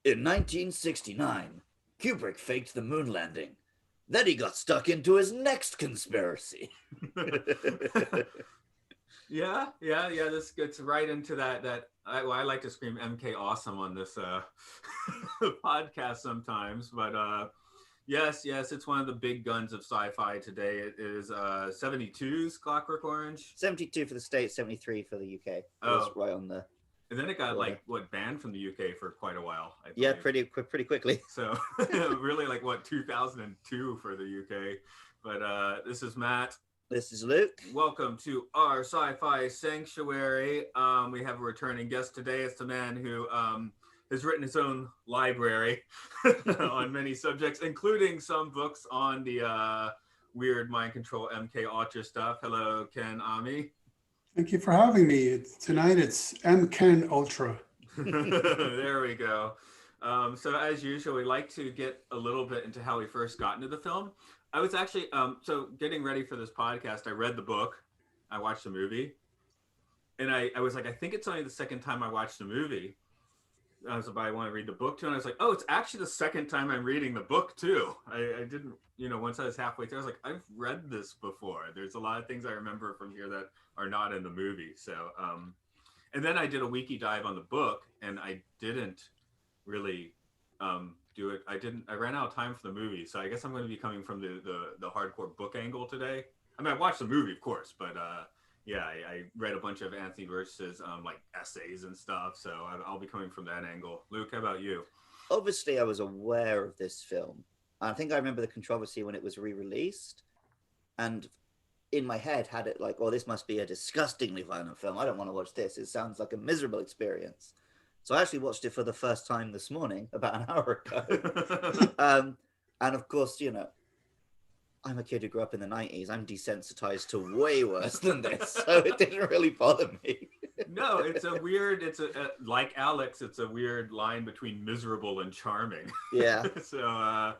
In 1969, Kubrick faked the moon landing. Then he got stuck into his next conspiracy. Yeah. This gets right into that. I like to scream MK awesome on this podcast sometimes, but yes, it's one of the big guns of sci-fi today. It is 72's Clockwork Orange. 72 for the States, 73 for the UK. It was Oh, right on the and then it got border. banned from the UK for quite a while, I Yeah, believe. pretty quickly. So really, 2002 for the UK. But this is Matt. This is Luke. Welcome to our sci-fi sanctuary. We have a returning guest today. It's the man who has written his own library on many subjects, including some books on the weird mind control MK Ultra stuff. Hello, Ken Ammi. Thank you for having me. Tonight it's MKen Ultra. There we go. So as usual, we like to get a little bit into how we first got into the film. I was actually, so getting ready for this podcast, I read the book, I watched the movie, and I was like, I think it's only the second time I watched the movie. I was like, I want to read the book too. And I was like, oh, it's actually the second time I'm reading the book too. I didn't, once I was halfway through, I was like, I've read this before. There's a lot of things I remember from here that are not in the movie. So, and then I did a wiki dive on the book, and I didn't really do it. I ran out of time for the movie. So I guess I'm going to be coming from the hardcore book angle today. I mean, I watched the movie, of course, but yeah, I read a bunch of Anthony Burgess's essays and stuff, so I'll be coming from that angle. Luke, how about you? Obviously, I was aware of this film. I think I remember the controversy when it was re-released, and in my head had it like, oh, this must be a disgustingly violent film. I don't want to watch this. It sounds like a miserable experience. So I actually watched it for the first time this morning, about an hour ago. And of course, I'm a kid who grew up in the 90s. I'm desensitized to way worse than this, so it didn't really bother me. No, it's a weird, like Alex, it's a weird line between miserable and charming. Yeah. So,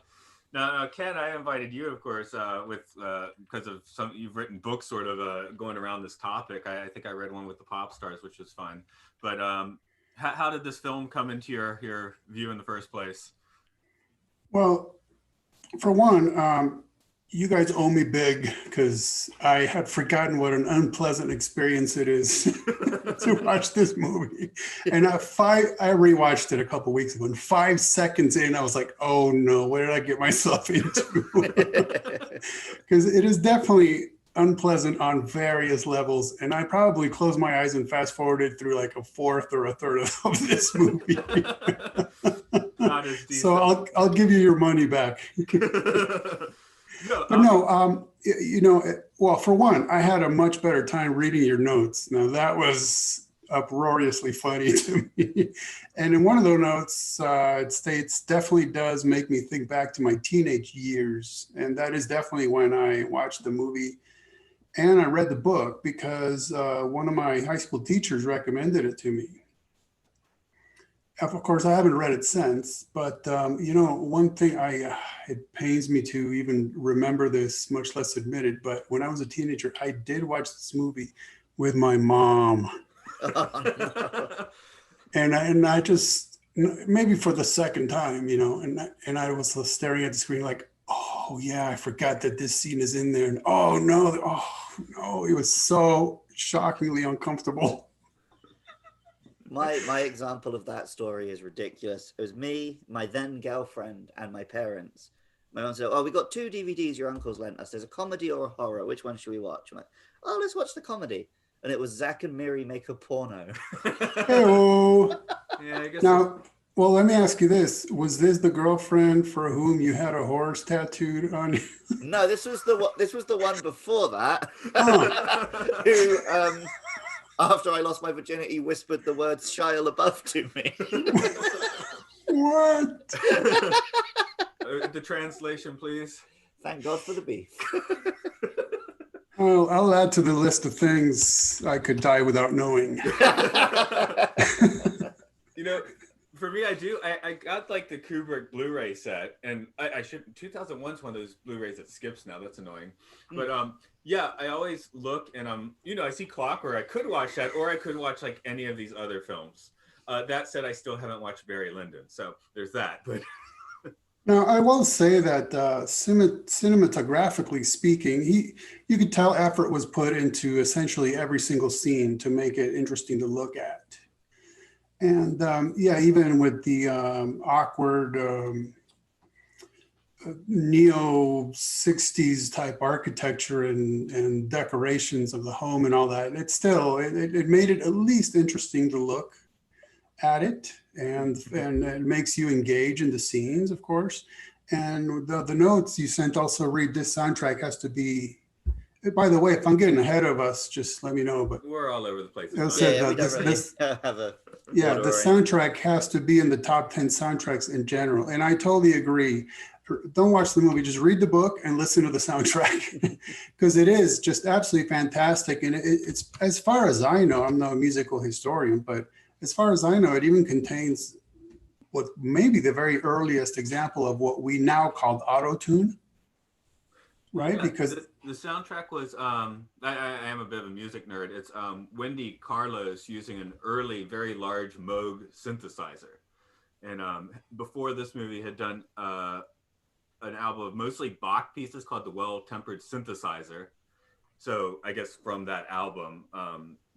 now, Ken, I invited you, of course, because of you've written books sort of going around this topic. I think I read one with the pop stars, which was fun. But how did this film come into your view in the first place? Well, for one, you guys owe me big because I had forgotten what an unpleasant experience it is to watch this movie. And I rewatched it a couple weeks ago, and 5 seconds in, I was like, oh no, what did I get myself into? Because it is definitely unpleasant on various levels. And I probably closed my eyes and fast forwarded through like a fourth or a third of this movie. Not as decent. So I'll give you your money back. Well, for one, I had a much better time reading your notes. Now, that was uproariously funny to me. And in one of those notes, it states, definitely does make me think back to my teenage years. And that is definitely when I watched the movie and I read the book because one of my high school teachers recommended it to me. Of course, I haven't read it since, but one thing it pains me to even remember this, much less admit it, but when I was a teenager, I did watch this movie with my mom. Oh, no. And I just, maybe for the second time, and I was staring at the screen like, oh yeah, I forgot that this scene is in there. And oh no, it was so shockingly uncomfortable. My example of that story is ridiculous. It was me, my then girlfriend, and my parents. My mom said, oh, we got 2 DVDs your uncle's lent us. There's a comedy or a horror. Which one should we watch? I'm like, oh, let's watch the comedy. And it was Zach and Miri Make a Porno. Hello. Yeah, I guess Now, well, let me ask you this. Was this the girlfriend for whom you had a horse tattooed on you? No, this was the one before that. Oh. Who, after I lost my virginity, whispered the words Shia LaBeouf to me. What? The translation, please. Thank God for the beef. Well, I'll add to the list of things I could die without knowing. For me, I got like the Kubrick Blu-ray set, and I should 2001's one of those Blu-rays that skips now. That's annoying. But yeah, I always look and I see Clockwork. I could watch that, or I could watch like any of these other films. That said, I still haven't watched Barry Lyndon, so there's that. But Now, I will say that cinematographically speaking, you could tell effort was put into essentially every single scene to make it interesting to look at. And yeah, even with the awkward neo 60s type architecture and decorations of the home and all that, it made it at least interesting to look at it, and it makes you engage in the scenes, of course. And the notes you sent also read, this soundtrack has to be, by the way, if I'm getting ahead of us, just let me know. But we're all over the place. it said Yeah, we that don't really have a yeah, order the or anything. soundtrack has to be in the top 10 soundtracks in general. And I totally agree. Don't watch the movie, just read the book and listen to the soundtrack, because it is just absolutely fantastic. And it's, as far as I know, I'm not a musical historian, but as far as I know, it even contains what maybe the very earliest example of what we now call auto-tune, right? Yeah, Because the soundtrack was, I am a bit of a music nerd. It's Wendy Carlos using an early, very large Moog synthesizer. And before this movie had done an album of mostly Bach pieces called The Well-Tempered Synthesizer. So I guess from that album,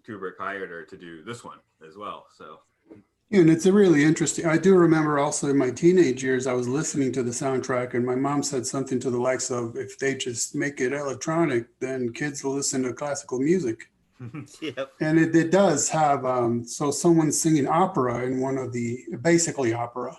Kubrick hired her to do this one as well. So, and it's a really interesting. I do remember also in my teenage years, I was listening to the soundtrack, and my mom said something to the likes of, "If they just make it electronic, then kids will listen to classical music." Yep. And it does have so someone's singing opera in one of the basically opera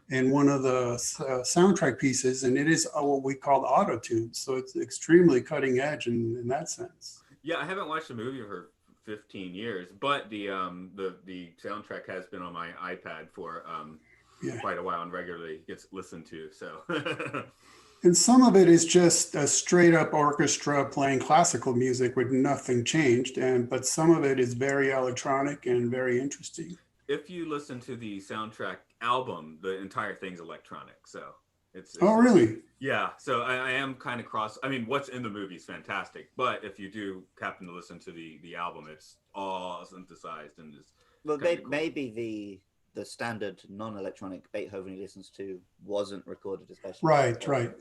in one of the soundtrack pieces, and it is what we call auto-tune. So it's extremely cutting edge in that sense. yeah, I haven't watched the movie for 15 years, but the soundtrack has been on my iPad for Yeah. quite a while and regularly gets listened to. So, And some of it is just a straight up orchestra playing classical music with nothing changed, but some of it is very electronic and very interesting. if you listen to the soundtrack album, the entire thing's electronic. So it's Oh, really? yeah. So I am kind of cross. I mean, what's in the movie is fantastic, but if you do happen to listen to the album, it's all synthesized and is Well, kinda cool. maybe the standard non-electronic Beethoven he listens to wasn't recorded especially. Right, right.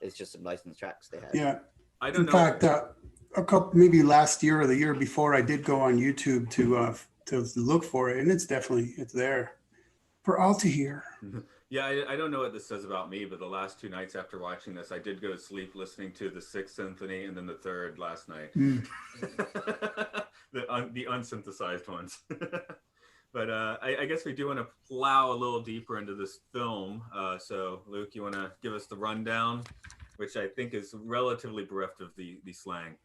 It's just some licensed tracks they had. Yeah. I don't In know. fact, a couple, maybe last year or the year before, I did go on YouTube to look for it, and it's there for all to hear. Yeah, I don't know what this says about me, but the last 2 nights after watching this, I did go to sleep listening to the Sixth Symphony and then the Third last night. Mm. the unsynthesized ones. But I guess we do want to plow a little deeper into this film. So, Luke, you want to give us the rundown, which I think is relatively bereft of the slang.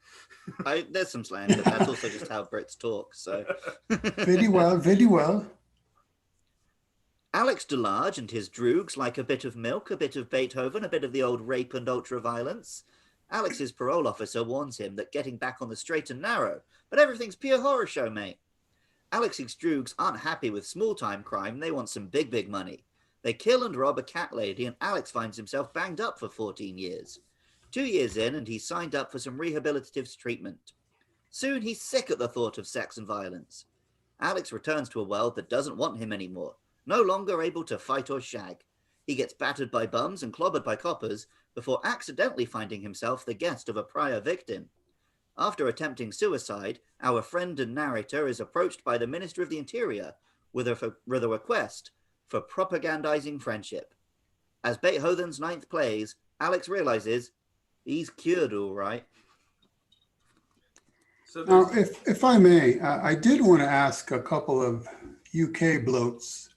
There's some slang, but that's also just how Brits talk. So, Very well, very well. Alex Delarge and his droogs like a bit of milk, a bit of Beethoven, a bit of the old rape and ultra-violence. Alex's parole officer warns him that getting back on the straight and narrow, but everything's pure horror show, mate. Alex's droogs aren't happy with small-time crime, they want some big money. They kill and rob a cat lady, and Alex finds himself banged up for 14 years. 2 years in, and he's signed up for some rehabilitative treatment. Soon he's sick at the thought of sex and violence. Alex returns to a world that doesn't want him anymore, no longer able to fight or shag. He gets battered by bums and clobbered by coppers before accidentally finding himself the guest of a prior victim. After attempting suicide, our friend and narrator is approached by the Minister of the Interior with a request for propagandizing friendship. As Beethoven's ninth plays, Alex realizes he's cured all right. So Now, if I may, I did want to ask a couple of UK blokes,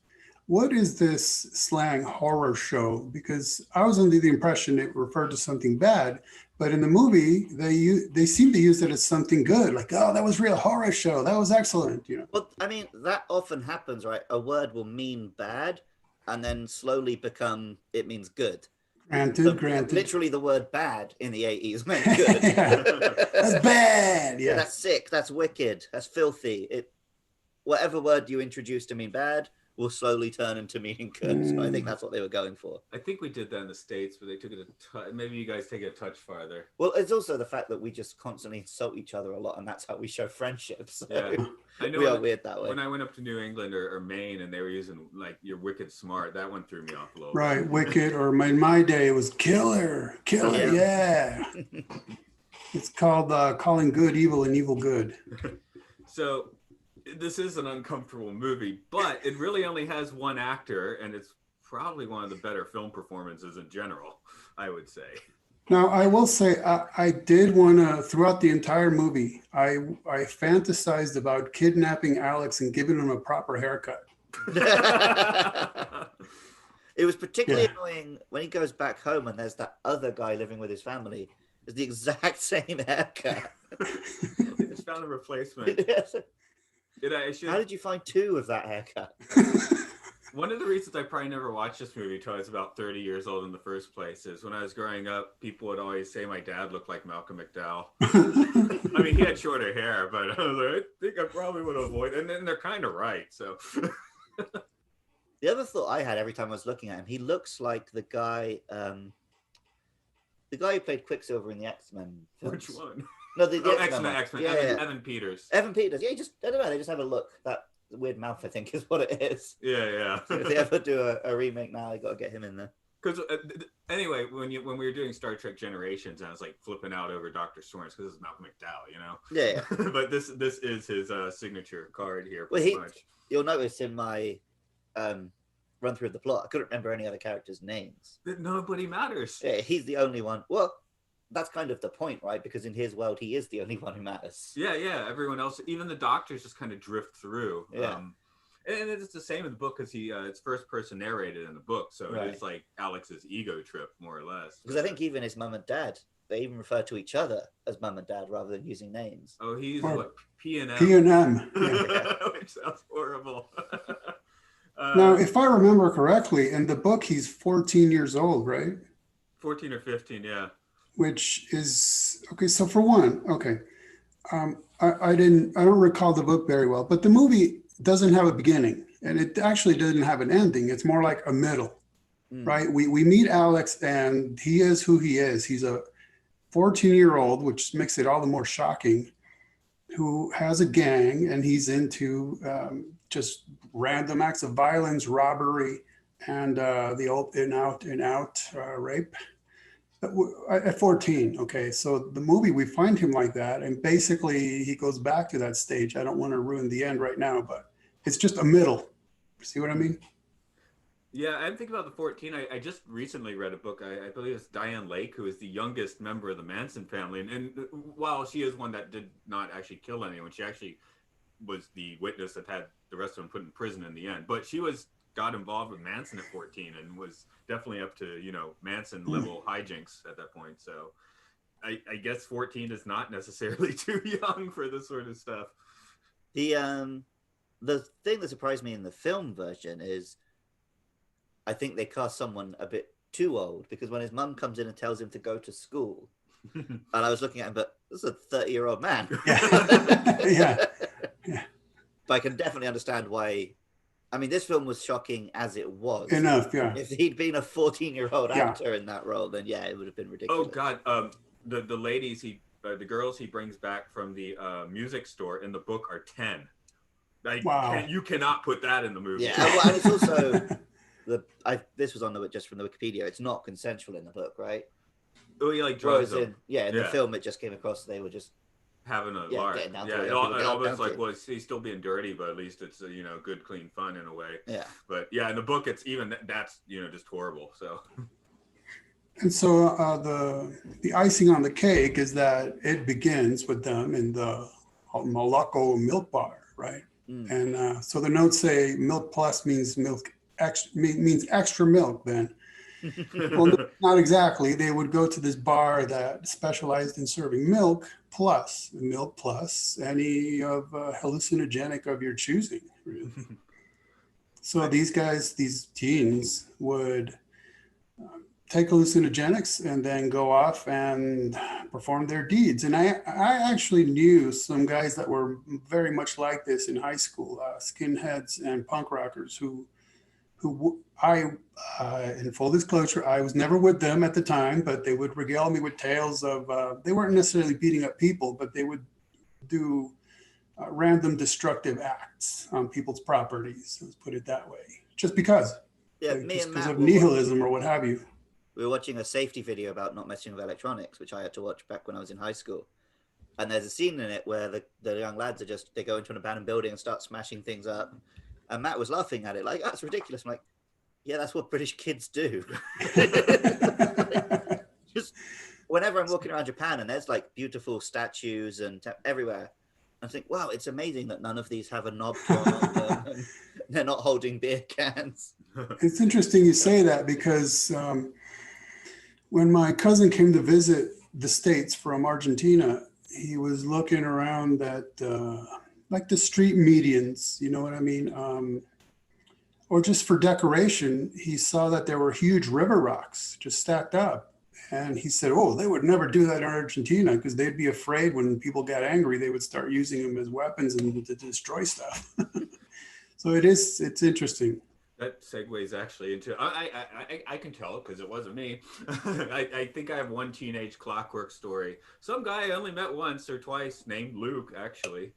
what is this slang horror show? Because I was under the impression it referred to something bad, but in the movie, they seem to use it as something good, like, oh, that was real horror show. That was excellent, you know. Well, I mean, that often happens, right? A word will mean bad and then slowly become, it means good. Granted. Literally the word bad in the 80s meant good. Yeah. That's bad. Yeah. That's sick, that's wicked, that's filthy. whatever word you introduce to mean bad will slowly turn into meaning good. So I think that's what they were going for. I think we did that in the States, but they took it maybe you guys take it a touch farther. Well, it's also the fact that we just constantly insult each other a lot, and that's how we show friendship. So Yeah, I know we are weird that way. When I went up to New England or Maine and they were using like "you're wicked smart," that one threw me off a little bit. Right, wicked, or in my day it was killer, yeah. It's called calling good evil and evil good. So this is an uncomfortable movie, but it really only has one actor, and it's probably one of the better film performances in general, I would say. Now, I will say, I did want to, throughout the entire movie, I fantasized about kidnapping Alex and giving him a proper haircut. It was particularly annoying when he goes back home and there's that other guy living with his family. It's the exact same haircut. I just found a replacement. Yes. How did you find two of that haircut? One of the reasons I probably never watched this movie until I was about 30 years old in the first place is when I was growing up, people would always say my dad looked like Malcolm McDowell. I mean, he had shorter hair, but I was like, I think I probably would avoid it. And then they're kind of right, so. The other thought I had every time I was looking at him, he looks like the guy who played Quicksilver in the X-Men films. Which one? No, the X-Men. Yeah, Evan Peters. Evan Peters. Yeah, I don't know. They just have a look. That weird mouth, I think, is what it is. Yeah. So if they ever do a remake now, I got to get him in there. Because anyway, when we were doing Star Trek Generations, I was like flipping out over Dr. Sorens because it's Malcolm McDowell, you know. Yeah. But this is his signature card here. Well, much. You'll notice in my run through of the plot, I couldn't remember any other characters' names. That nobody matters. Yeah, he's the only one. Well, that's kind of the point, right? Because in his world, he is the only one who matters. Yeah. Everyone else, even the doctors, just kind of drift through. Yeah. And it's the same in the book because it's first person narrated in the book, so It is like Alex's ego trip, more or less. Because I think even his mum and dad, they even refer to each other as mum and dad rather than using names. Oh, he's what? P&M. P&M. Yeah. Which sounds horrible. Now, if I remember correctly, in the book, he's 14 years old, right? 14 or 15, yeah. Which is, okay, so for one, okay. I don't recall the book very well, but the movie doesn't have a beginning, and it actually doesn't have an ending. It's more like a middle, right? We meet Alex, and he is who he is. He's a 14-year-old, which makes it all the more shocking, who has a gang, and he's into just random acts of violence, robbery, and the old in-out rape. At 14, okay, so the movie, we find him like that, and basically he goes back to that stage. I don't want to ruin the end right now, but it's just a middle. See what I mean? Yeah, I'm thinking about the 14. I just recently read a book. I believe it's Diane Lake, who is the youngest member of the Manson family. And while she is one that did not actually kill anyone, she actually was the witness that had the rest of them put in prison in the end. But she got involved with Manson at 14 and was definitely up to, Manson level hijinks at that point. So I guess 14 is not necessarily too young for this sort of stuff. The thing that surprised me in the film version is I think they cast someone a bit too old, because when his mum comes in and tells him to go to school, and I was looking at him, but this is a 30-year-old man. Yeah. But I can definitely understand why. I mean, this film was shocking as it was. Enough, yeah. If he'd been a 14-year-old actor in that role, then yeah, it would have been ridiculous. Oh God, the ladies the girls he brings back from the music store in the book are 10. Wow. You cannot put that in the movie. Yeah, well, and it's also this was on just from the Wikipedia. It's not consensual in the book, right? Oh, he drives them. In the film, it just came across they were just having a lark. Yeah, it almost like he's still being dirty, but at least it's good, clean fun in a way. Yeah. But yeah, in the book, it's even that's just horrible. So. And so the icing on the cake is that it begins with them in the Moloko milk bar, right? And so the notes say milk plus means extra milk then. Well, not exactly. They would go to this bar that specialized in serving milk plus any hallucinogenic of your choosing. Really. So these guys, these teens would take hallucinogenics and then go off and perform their deeds. And I actually knew some guys that were very much like this in high school, skinheads and punk rockers who in full disclosure, I was never with them at the time, but they would regale me with tales of, they weren't necessarily beating up people, but they would do random destructive acts on people's properties, let's put it that way, just because. Yeah, like, me just and because Matt of were nihilism or what have you. we were watching a safety video about not messing with electronics, which I had to watch back when I was in high school. And there's a scene in it where the young lads they go into an abandoned building and start smashing things up. And Matt was laughing at it, like, that's ridiculous. I'm like, yeah, that's what British kids do. Just whenever I'm walking around Japan and there's like beautiful statues and everywhere, I think, wow, it's amazing that none of these have a knob drawn on them and they're not holding beer cans. It's interesting you say that because when my cousin came to visit the States from Argentina, he was looking around at like the street medians, you know what I mean? Or just for decoration, he saw that there were huge river rocks just stacked up. And he said, oh, they would never do that in Argentina because they'd be afraid when people got angry, they would start using them as weapons and to destroy stuff. So it's interesting. That segues actually into, I can tell because it wasn't me. I think I have one teenage Clockwork story. Some guy I only met once or twice named Luke, actually.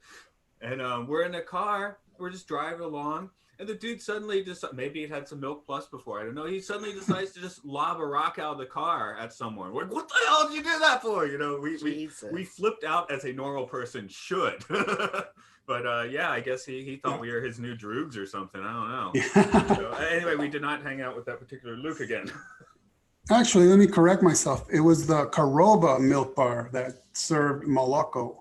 And we're in a car, we're just driving along. And the dude suddenly just, maybe it had some Milk Plus before, I don't know. He suddenly decides to just lob a rock out of the car at someone. We're like, what the hell did you do that for? You know, we flipped out as a normal person should. But yeah, I guess he thought we were his new droogs or something. I don't know. So, anyway, we did not hang out with that particular Luke again. Actually, let me correct myself. It was the Caroba milk bar that served Moloko.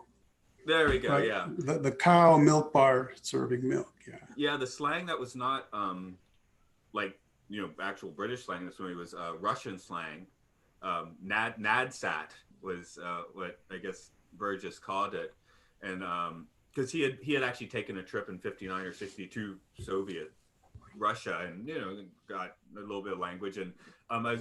There we go, right? yeah. The cow milk bar serving milk, yeah. Yeah, the slang that was not like, you know, actual British slang. This movie was Russian slang. Nadsat was what I guess Burgess called it, and because he had actually taken a trip in '59 or '62 Soviet Russia, and you know got a little bit of language. And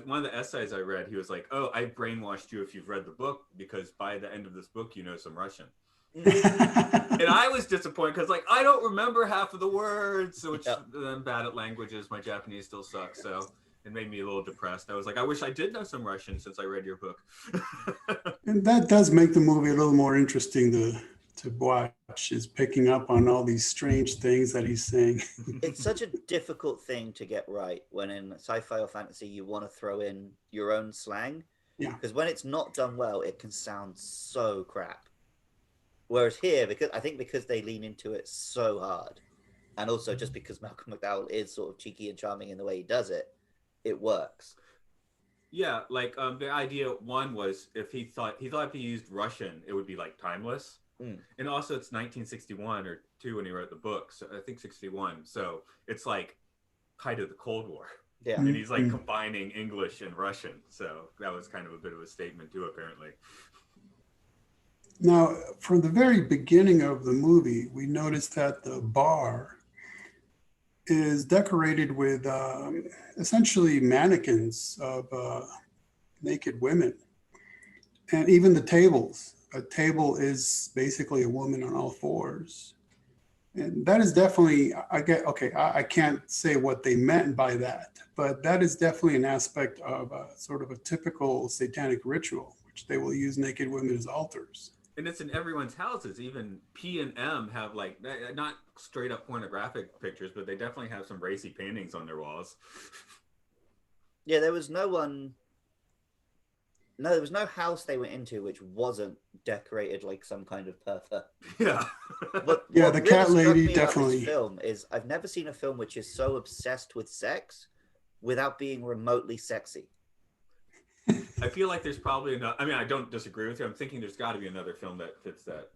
one of the essays I read, he was like, "Oh, I brainwashed you if you've read the book because by the end of this book, you know some Russian." And I was disappointed because like I don't remember half of the words, which I'm bad at languages. My Japanese still sucks, so it made me a little depressed. I was like, I wish I did know some Russian since I read your book. And that does make the movie a little more interesting to watch, is picking up on all these strange things that he's saying. It's such a difficult thing to get right when in sci-fi or fantasy you want to throw in your own slang. Yeah. Because when it's not done well, it can sound so crap. Whereas here, because they lean into it so hard, and also just because Malcolm McDowell is sort of cheeky and charming in the way he does it, it works. Yeah, like the idea one was if he thought if he used Russian, it would be like timeless. And also it's 1961 or 2 when he wrote the book, so I think 61. So it's like height of the Cold War. Yeah, and he's like combining English and Russian, so that was kind of a bit of a statement too, apparently. Now, from the very beginning of the movie, we noticed that the bar is decorated with essentially mannequins of naked women. And even the tables. A table is basically a woman on all fours. And that is definitely, I can't say what they meant by that, but that is definitely an aspect of sort of a typical satanic ritual, which they will use naked women as altars. And it's in everyone's houses. Even P and M have like not straight up pornographic pictures, but they definitely have some racy paintings on their walls. Yeah, there was no house they went into which wasn't decorated like some kind of pervert. Yeah. But yeah, the cat lady definitely. This film is I've never seen a film which is so obsessed with sex without being remotely sexy. I feel like there's probably enough. I mean, I don't disagree with you. I'm thinking there's got to be another film that fits that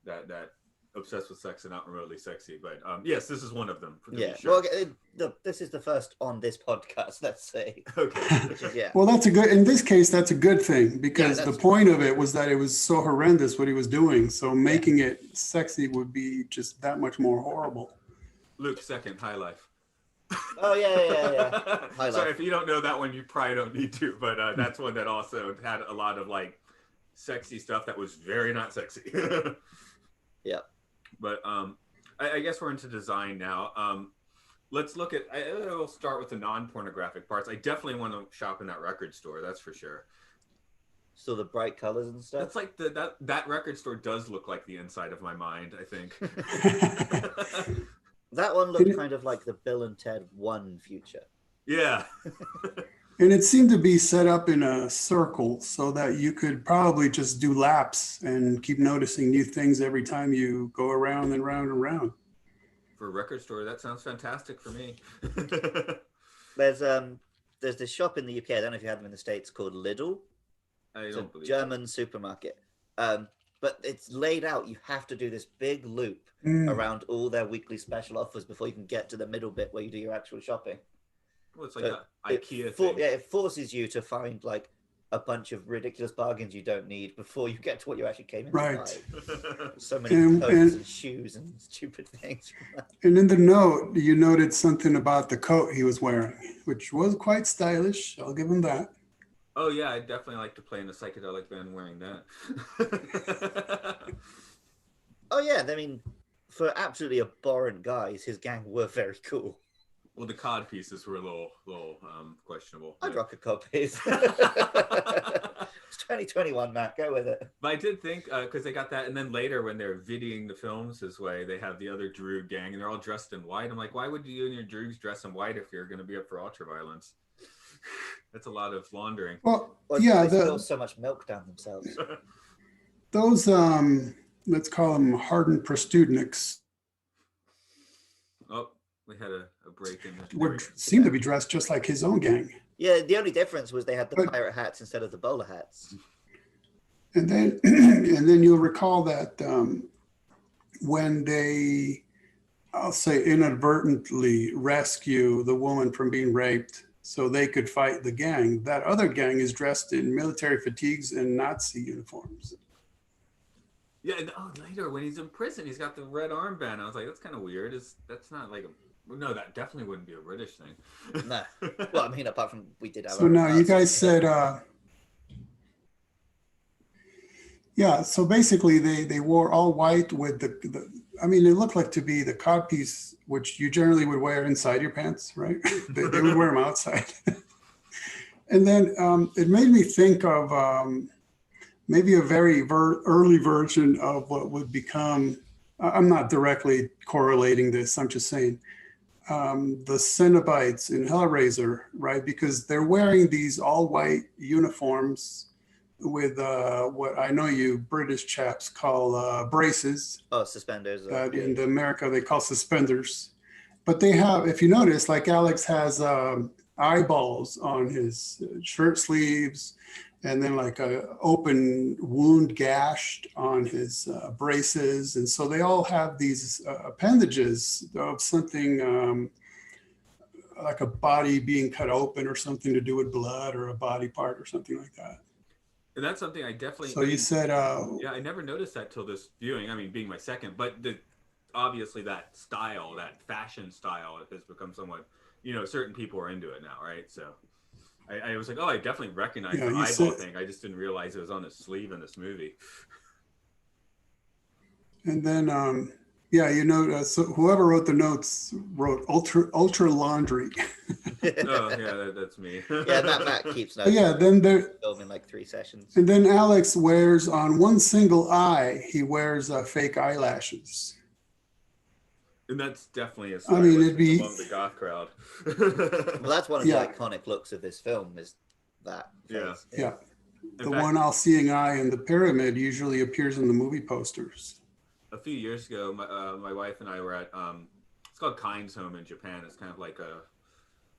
that obsessed with sex and not remotely sexy. But yes, this is one of them. Yeah. Sure. Well, this is the first on this podcast. Let's say. Okay. Which is, yeah. Well, that's in this case, that's a good thing because the point of it was that it was so horrendous what he was doing. So making it sexy would be just that much more horrible. Luke, second, high life. Oh yeah. High So Life. if you don't know that one, you probably don't need to. But that's one that also had a lot of like sexy stuff that was very not sexy. Yeah. But I guess we're into design now. Let's look at. We'll start with the non-pornographic parts. I definitely want to shop in that record store. That's for sure. So the bright colors and stuff. That's like that record store does look like the inside of my mind. I think. That one looked kind of like the Bill and Ted 1 future. Yeah. And it seemed to be set up in a circle so that you could probably just do laps and keep noticing new things every time you go around and round and round. For a record store, that sounds fantastic for me. There's this shop in the UK. I don't know if you have them in the States called Lidl. I don't believe German supermarket. But it's laid out. You have to do this big loop around all their weekly special offers before you can get to the middle bit where you do your actual shopping. Well, it's like an IKEA thing. Yeah, it forces you to find like a bunch of ridiculous bargains you don't need before you get to what you actually came in to buy. So many coats and shoes and stupid things. And in the note, you noted something about the coat he was wearing, which was quite stylish. I'll give him that. Oh yeah, I definitely like to play in a psychedelic band wearing that. Oh yeah, I mean, for absolutely abhorrent guys, his gang were very cool. Well, the cod pieces were a little questionable. I'd rock a cod piece. It's 2021, Matt. Go with it. But I did think, because they got that, and then later when they're videoing the films this way, they have the other Droog gang, and they're all dressed in white. I'm like, why would you and your Droogs dress in white if you're going to be up for ultraviolence? That's a lot of laundering. Well, Or yeah, they spill so much milk down themselves. those let's call them hardened prostudniks. Oh, we had a break in the Would seem to be dressed just like his own gang. Yeah, the only difference was they had the pirate hats instead of the bowler hats. And then, and then you'll recall that when they, I'll say, inadvertently rescue the woman from being raped, so they could fight the gang. That other gang is dressed in military fatigues and Nazi uniforms. Yeah, and later when he's in prison, he's got the red armband. I was like, that's kind of weird. That's not like no, that definitely wouldn't be a British thing. No. Well, I mean, apart from we did have. So now you guys said, yeah. So basically, they wore all white with the. I mean, it looked like to be the codpiece, which you generally would wear inside your pants, right? they would wear them outside. And then it made me think of maybe a very early version of what would become. I'm not directly correlating this. I'm just saying. The Cenobites in Hellraiser, right? Because they're wearing these all white uniforms with what I know you British chaps call braces. Oh, suspenders. That in America they call suspenders. But they have, if you notice, like Alex has eyeballs on his shirt sleeves, and then like a open wound gashed on his braces. And so they all have these appendages of something like a body being cut open or something to do with blood or a body part or something like that. And that's something I definitely. So you said. Yeah, I never noticed that till this viewing. I mean, being my second, but obviously that style, that fashion style, has become somewhat. Certain people are into it now, right? So. I was like, oh, I definitely recognize the eyeball thing. I just didn't realize it was on his sleeve in this movie. And then, so whoever wrote the notes wrote ultra laundry. Oh, yeah, that's me. Yeah, Matt keeps notes. Yeah, then they're filming like 3 sessions. And then Alex wears on one single eye, he wears fake eyelashes. And that's definitely a it'd be among the goth crowd. Well, that's one of the iconic looks of this film is that. Yeah. The one all seeing eye in the pyramid usually appears in the movie posters. A few years ago, my wife and I were at, it's called Kind's Home in Japan. It's kind of like a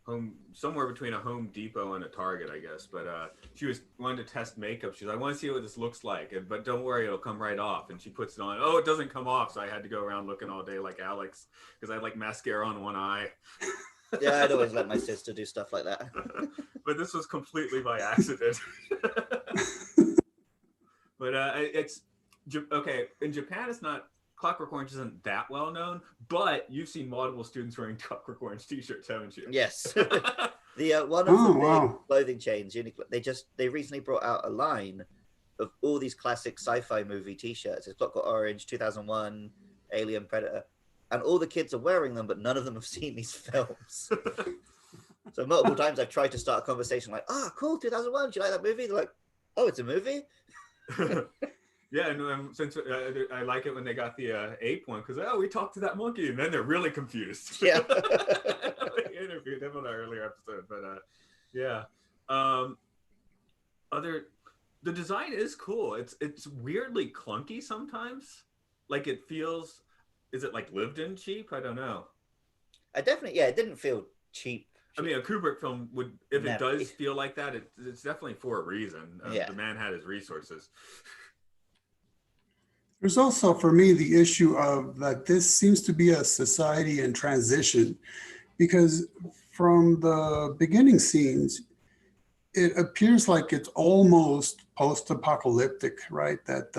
home, somewhere between a Home Depot and a Target, I guess. But she was wanting to test makeup. She's like, I want to see what this looks like. But don't worry, it'll come right off. And she puts it on. Oh, it doesn't come off. So I had to go around looking all day like Alex because I had like mascara on one eye. Yeah, I'd always let my sister do stuff like that. But this was completely by accident. But it's okay. In Japan, it's not Clockwork Orange isn't that well known, but you've seen multiple students wearing Clockwork Orange t-shirts, haven't you? Yes. The one of the big wow. clothing chains, Uniqlo, they recently brought out a line of all these classic sci-fi movie t-shirts. It's Clockwork Orange, 2001, Alien, Predator, and all the kids are wearing them, but none of them have seen these films. So multiple times I've tried to start a conversation like, cool, 2001, do you like that movie? They're like, oh, it's a movie? Yeah, and since I like it when they got the ape one, because we talked to that monkey, and then they're really confused. Yeah. We interviewed him on our earlier episode, but yeah. The design is cool. It's weirdly clunky sometimes. Like it feels, is it like lived in cheap? I don't know. It didn't feel cheap. I mean, a Kubrick film would, if it Never. does feel like that, it's definitely for a reason. The man had his resources. There's also, for me, the issue of that this seems to be a society in transition, because from the beginning scenes, it appears like it's almost post-apocalyptic, right? That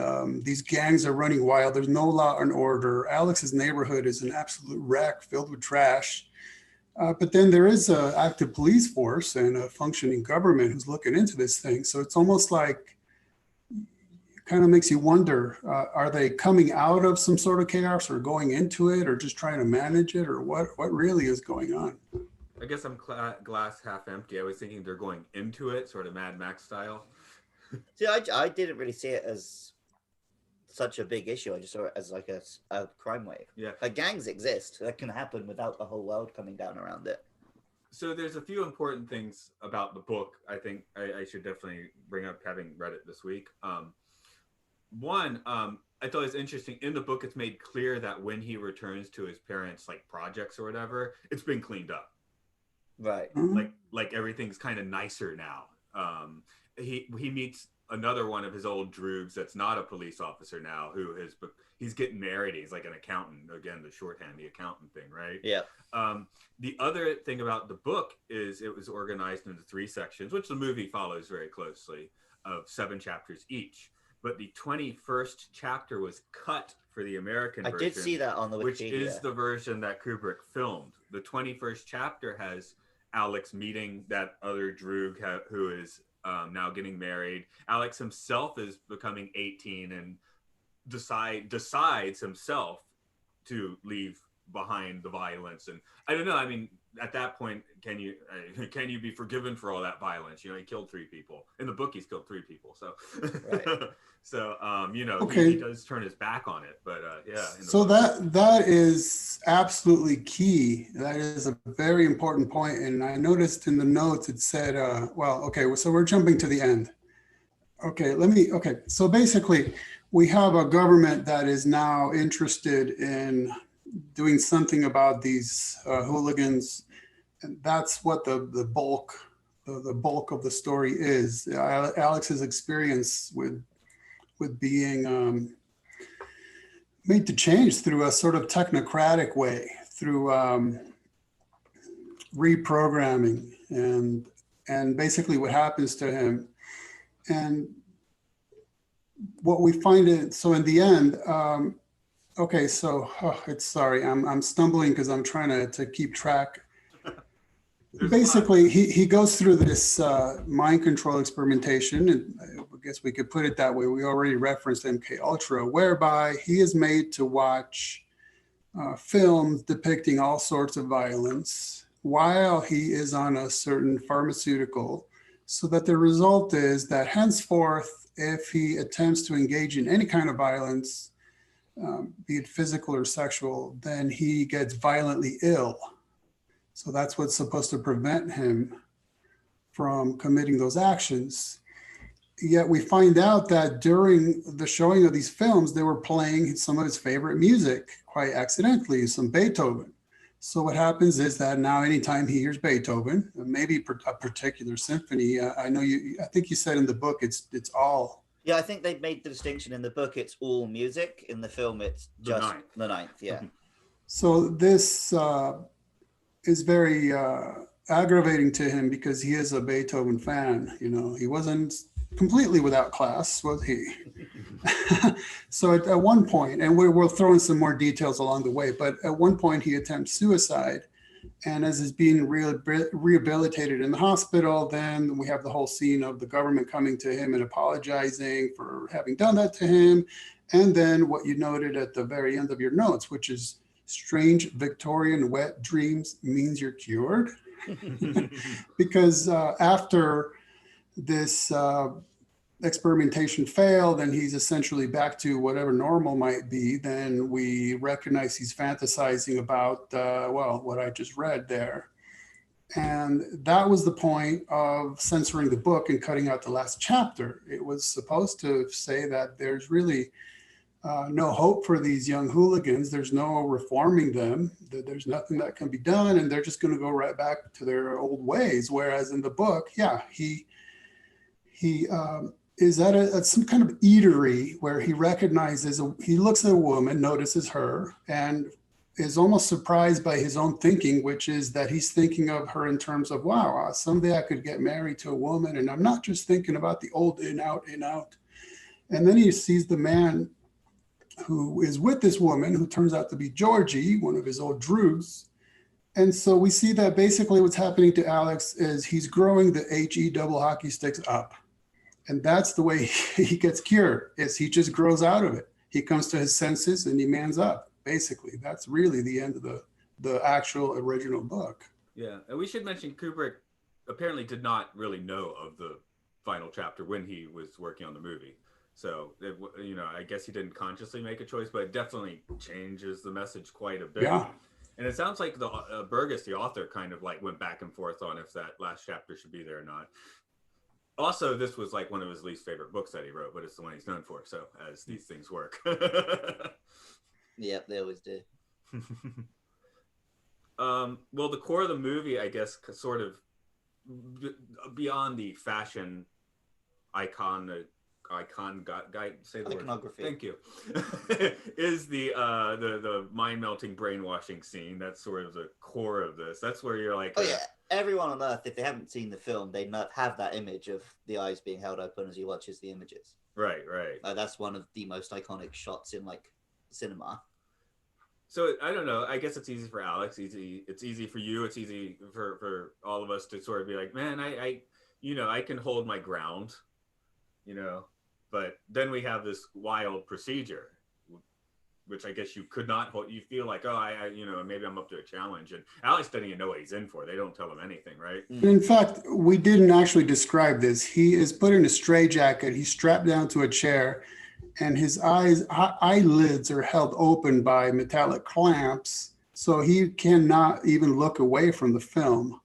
these gangs are running wild. There's no law and order. Alex's neighborhood is an absolute wreck filled with trash. But then there is an active police force and a functioning government who's looking into this thing. So it's almost like, kind of makes you wonder, are they coming out of some sort of chaos or going into it or just trying to manage it, or what really is going on? I guess I'm glass half empty. I was thinking they're going into it, sort of Mad Max style. See, I didn't really see it as such a big issue. I just saw it as like a crime wave. Yeah. Gangs exist. That can happen without the whole world coming down around it. So there's a few important things about the book I think I should definitely bring up, having read it this week. One, I thought it was interesting. In the book, it's made clear that when he returns to his parents' like projects or whatever, it's been cleaned up. Right. Like everything's kind of nicer now. He meets another one of his old droogs that's not a police officer now, he's getting married. He's like an accountant. Again, the shorthand, the accountant thing, right? Yeah. The other thing about the book is it was organized into 3 sections, which the movie follows very closely, of 7 chapters each. But the 21st chapter was cut for the American version. I did see that on the Wikipedia. Which is the version that Kubrick filmed. The 21st chapter has Alex meeting that other droog who is now getting married. Alex himself is becoming 18 and decides himself to leave behind the violence. And I don't know, I mean, at that point, can you be forgiven for all that violence? You know, he killed 3 people. In the book, he's killed 3 people. So, right. So okay. He does turn his back on it. But yeah. So that is absolutely key. That is a very important point. And I noticed in the notes it said, so we're jumping to the end. Okay. So basically, we have a government that is now interested in doing something about these hooligans, and that's what the bulk of the story is. Alex's experience with being made to change through a sort of technocratic way, through reprogramming, and basically what happens to him, and what we find it. So in the end. I'm stumbling because I'm trying to keep track. Basically, he goes through this mind control experimentation, and I guess we could put it that way. We already referenced MK Ultra, whereby he is made to watch films depicting all sorts of violence while he is on a certain pharmaceutical, so that the result is that henceforth, if he attempts to engage in any kind of violence, be it physical or sexual, then he gets violently ill. So that's what's supposed to prevent him from committing those actions. Yet we find out that during the showing of these films, they were playing some of his favorite music, quite accidentally, some Beethoven. So what happens is that now anytime he hears Beethoven, maybe a particular symphony, I think you said in the book, it's all. Yeah, I think they made the distinction in the book. It's all music. In the film, it's just the ninth. Yeah. So this is very aggravating to him because he is a Beethoven fan. You know, he wasn't completely without class, was he? So at one point, and we'll throw in some more details along the way, but at one point he attempts suicide. And as he's being rehabilitated in the hospital, then we have the whole scene of the government coming to him and apologizing for having done that to him. And then what you noted at the very end of your notes, which is strange Victorian wet dreams means you're cured. Because after this experimentation failed and he's essentially back to whatever normal might be, then we recognize he's fantasizing about, what I just read there. And that was the point of censoring the book and cutting out the last chapter. It was supposed to say that there's really no hope for these young hooligans. There's no reforming them. There's nothing that can be done, and they're just going to go right back to their old ways. Whereas in the book, he is at some kind of eatery where he recognizes, he looks at a woman, notices her, and is almost surprised by his own thinking, which is that he's thinking of her in terms of, wow, someday I could get married to a woman, and I'm not just thinking about the old in, out, in, out. And then he sees the man who is with this woman, who turns out to be Georgie, one of his old droogs. And so we see that basically what's happening to Alex is he's growing the HE double hockey sticks up. And that's the way he gets cured, is he just grows out of it. He comes to his senses and he mans up, basically. That's really the end of the actual original book. Yeah, and we should mention Kubrick apparently did not really know of the final chapter when he was working on the movie. So, I guess he didn't consciously make a choice, but it definitely changes the message quite a bit. Yeah. And it sounds like the Burgess, the author, kind of like went back and forth on if that last chapter should be there or not. Also, this was like one of his least favorite books that he wrote, but it's the one he's known for. So, as these things work. Yep, they always do. Well, the core of the movie, I guess, sort of beyond the fashion icon guy, say the Iconography. Word. Thank you. Is the mind melting brainwashing scene. That's sort of the core of this. That's where you're like, oh yeah, everyone on Earth, if they haven't seen the film, they have that image of the eyes being held open as he watches the images. Right. That's one of the most iconic shots in like cinema. So I don't know. I guess it's easy for Alex. It's easy for you. It's easy for all of us to sort of be like, man, I can hold my ground, But then we have this wild procedure, which I guess you could not hold. You feel like, maybe I'm up to a challenge. And Alex doesn't even know what he's in for. They don't tell him anything, right? In fact, we didn't actually describe this. He is put in a straitjacket. He's strapped down to a chair, and his eyelids are held open by metallic clamps, so he cannot even look away from the film.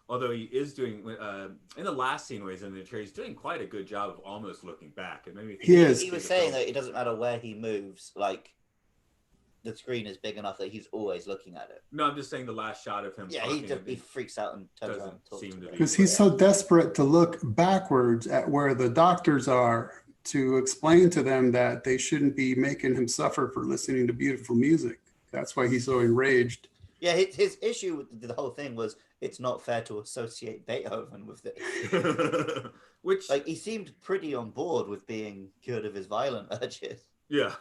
Although he is doing, in the last scene where he's in the chair, he's doing quite a good job of almost looking back. And maybe he is. He was saying that it doesn't matter where he moves, like the screen is big enough that he's always looking at it. No, I'm just saying the last shot of him. Yeah, he freaks out and turns around and talks to me. Because he's so desperate to look backwards at where the doctors are to explain to them that they shouldn't be making him suffer for listening to beautiful music. That's why he's so enraged. Yeah, his issue with the whole thing was it's not fair to associate Beethoven with it. Which, like, he seemed pretty on board with being cured of his violent urges. Yeah.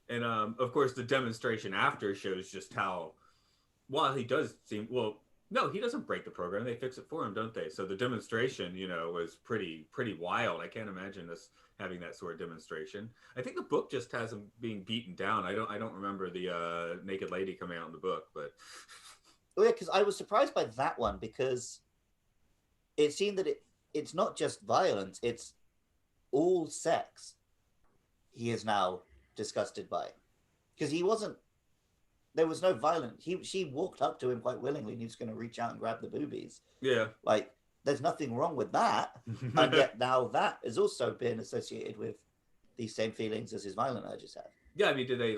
And of course, the demonstration after shows just how, while he does seem, well, no, he doesn't break the program. They fix it for him, don't they? So the demonstration, was pretty wild. I can't imagine us having that sort of demonstration. I think the book just has him being beaten down. I don't remember the naked lady coming out in the book, but. Oh yeah, because I was surprised by that one because it seemed that it's not just violence; it's all sex. He is now disgusted by, because he wasn't. There was no violence. She walked up to him quite willingly, and he was going to reach out and grab the boobies. Yeah, like there's nothing wrong with that, and yet now that is also being associated with these same feelings as his violent urges have. Yeah, I mean, did they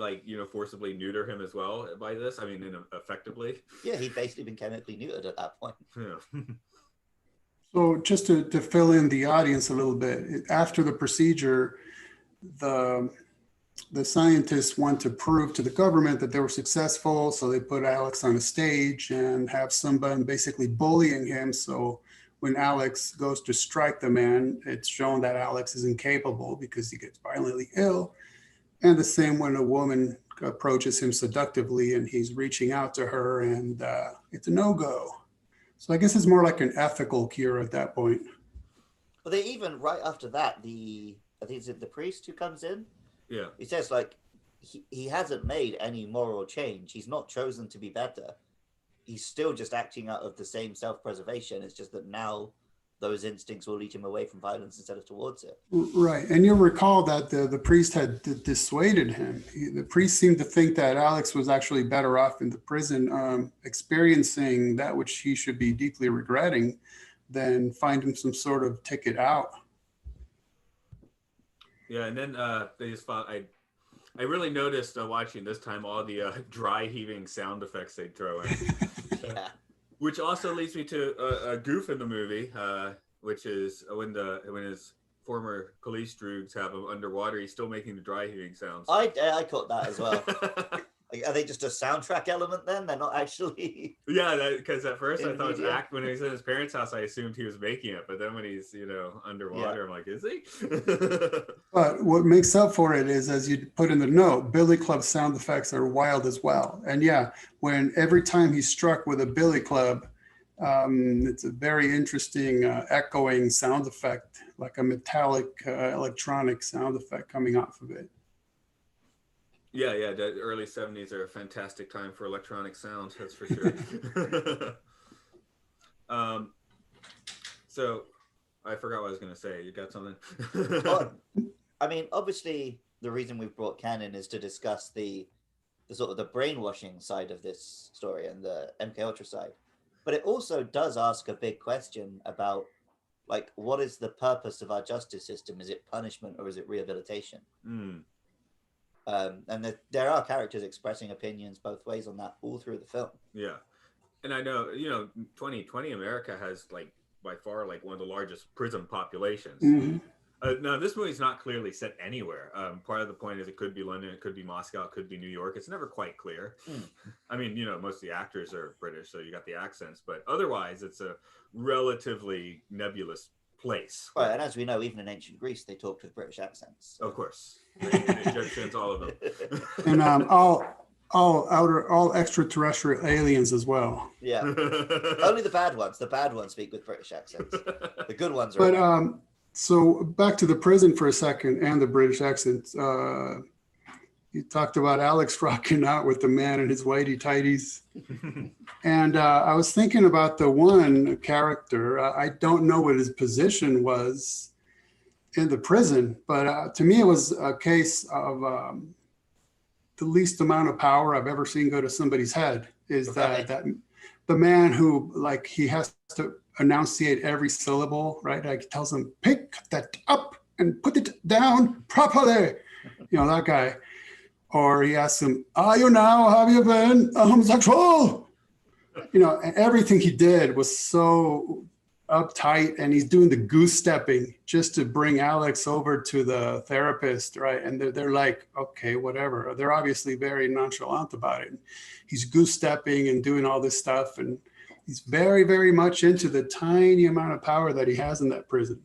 forcibly neuter him as well by this? I mean, effectively. Yeah, he'd basically been chemically neutered at that point. Yeah. So just to fill in the audience a little bit, after the procedure, the scientists want to prove to the government that they were successful, so they put Alex on a stage and have someone basically bullying him. So when Alex goes to strike the man, it's shown that Alex is incapable because he gets violently ill. And the same when a woman approaches him seductively and he's reaching out to her, and it's a no-go. So I guess it's more like an ethical cure at that point. But they even, right after that, I think it's the priest who comes in. Yeah. He says, like, he hasn't made any moral change. He's not chosen to be better. He's still just acting out of the same self-preservation. It's just that now those instincts will lead him away from violence instead of towards it. Right. And you'll recall that the priest had dissuaded him. The priest seemed to think that Alex was actually better off in the prison, experiencing that which he should be deeply regretting, than find him some sort of ticket out. Yeah, and then they just found, I really noticed watching this time all the dry heaving sound effects they throw in. Yeah. Which also leads me to a goof in the movie, which is when his former police droogs have him underwater, he's still making the dry heaving sounds. I caught that as well. Are they just a soundtrack element then? They're not actually. Yeah, because at first I thought media. when he was in his parents' house, I assumed he was making it, but then when he's underwater, I'm like, is he? But what makes up for it is, as you put in the note, Billy Club sound effects are wild as well. And yeah, when every time he's struck with a Billy Club, it's a very interesting echoing sound effect, like a metallic electronic sound effect coming off of it. Yeah, the early 70s are a fantastic time for electronic sounds, that's for sure. So I forgot what I was going to say. You got something? Well, I mean, obviously, the reason we've brought Ken in is to discuss the sort of the brainwashing side of this story and the MK Ultra side. But it also does ask a big question about, like, what is the purpose of our justice system? Is it punishment or is it rehabilitation? Mm. And there are characters expressing opinions both ways on that all through the film. Yeah. And I know, 2020 America has, like, by far, like, one of the largest prison populations. Mm-hmm. Now, this movie's not clearly set anywhere. Part of the point is it could be London, it could be Moscow, it could be New York. It's never quite clear. I mean, most of the actors are British, so you got the accents. But otherwise, it's a relatively nebulous place. Right, and as we know, even in ancient Greece, they talked with British accents. Of course. The Egyptians, all of them. And all extraterrestrial aliens as well. Yeah. Only the bad ones. The bad ones speak with British accents. The good ones are. But so back to the prison for a second and the British accents. You talked about Alex rocking out with the man in his whitey tighties. And I was thinking about the one character. I don't know what his position was in the prison, but to me, it was a case of the least amount of power I've ever seen go to somebody's head is that the man who, like, he has to enunciate every syllable, right? Like, he tells him, pick that up and put it down properly. That guy. Or he asks him, are you now, have you been a homosexual? And everything he did was so uptight, and he's doing the goose stepping just to bring Alex over to the therapist, right? And they're like, okay, whatever. They're obviously very nonchalant about it. He's goose stepping and doing all this stuff, and he's very, very much into the tiny amount of power that he has in that prison.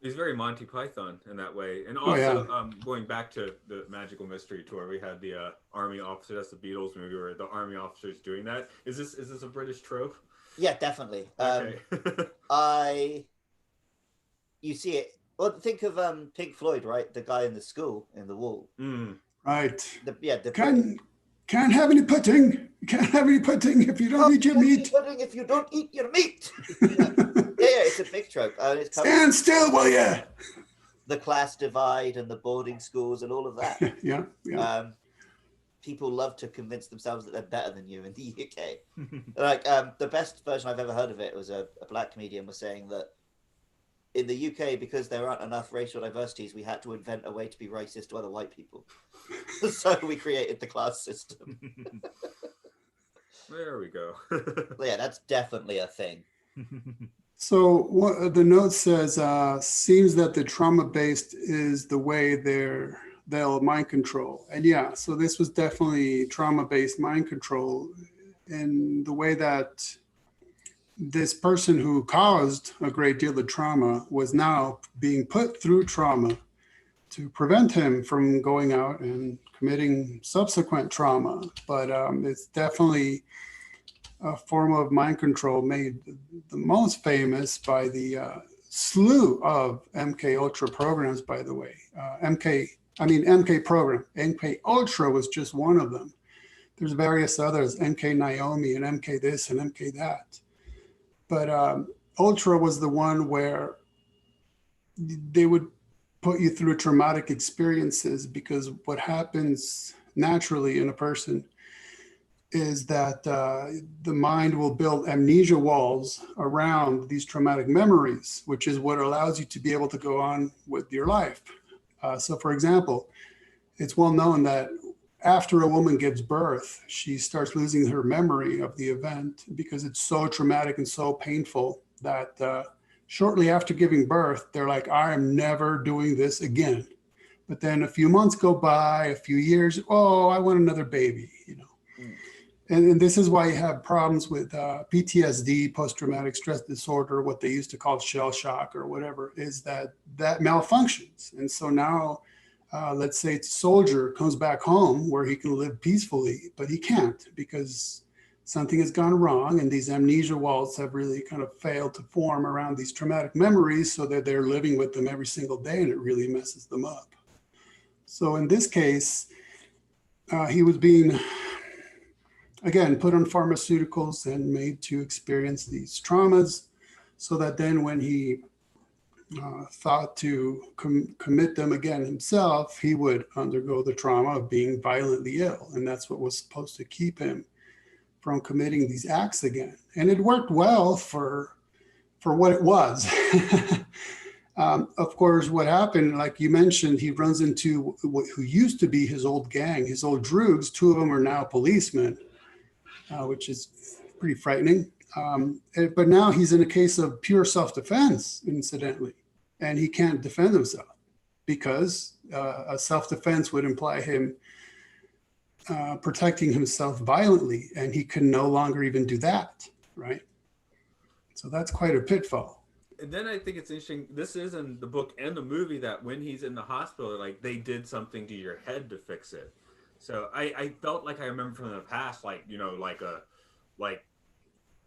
He's very Monty Python in that way. And also, going back to the Magical Mystery Tour, we had the Army officer. That's the Beatles movie where the Army officer's doing that. Is this a British trope? Yeah, definitely. Okay. You see it. Well, think of Pink Floyd, right? The guy in the school in the wall. Mm. Right. Can't have any pudding. You can't have any pudding if you don't eat your meat. Pudding if you don't eat your meat. Yeah, it's a big trope. Stand still, will you? The class divide and the boarding schools and all of that. Yeah. People love to convince themselves that they're better than you in the UK. Like the best version I've ever heard of it was a black comedian was saying that in the UK, because there aren't enough racial diversities, we had to invent a way to be racist to other white people. So we created the class system. There we go. Yeah, that's definitely a thing. So what the note says, seems that the trauma-based is the way they'll mind control. And yeah, so this was definitely trauma-based mind control in the way that this person who caused a great deal of trauma was now being put through trauma to prevent him from going out and committing subsequent trauma. But it's definitely a form of mind control made the most famous by the slew of MK Ultra programs, by the way. MK program. MK Ultra was just one of them. There's various others, MK Naomi and MK this and MK that. But Ultra was the one where they would put you through traumatic experiences, because what happens naturally in a person is that the mind will build amnesia walls around these traumatic memories, which is what allows you to be able to go on with your life. So for example, it's well known that after a woman gives birth, she starts losing her memory of the event because it's so traumatic and so painful that shortly after giving birth, they're like, I am never doing this again. But then a few months go by, a few years, oh, I want another baby, you know. And this is why you have problems with PTSD, post-traumatic stress disorder, what they used to call shell shock or whatever, is that malfunctions. And so now, let's say it's a soldier comes back home where he can live peacefully, but he can't because something has gone wrong, and these amnesia walls have really kind of failed to form around these traumatic memories, so that they're living with them every single day, and it really messes them up. So in this case, he was being, again, put on pharmaceuticals and made to experience these traumas, so that then when he thought to commit them again himself, he would undergo the trauma of being violently ill. And that's what was supposed to keep him from committing these acts again. And it worked well for what it was. Of course, what happened, like you mentioned, he runs into who used to be his old gang, his old droogs. Two of them are now policemen, which is pretty frightening. But now he's in a case of pure self-defense, incidentally, and he can't defend himself because a self-defense would imply him protecting himself violently, and he can no longer even do that, right? So that's quite a pitfall. And then I think it's interesting, this is in the book and the movie, that when he's in the hospital, like, they did something to your head to fix it. So I felt like I remember from the past, like, you know, like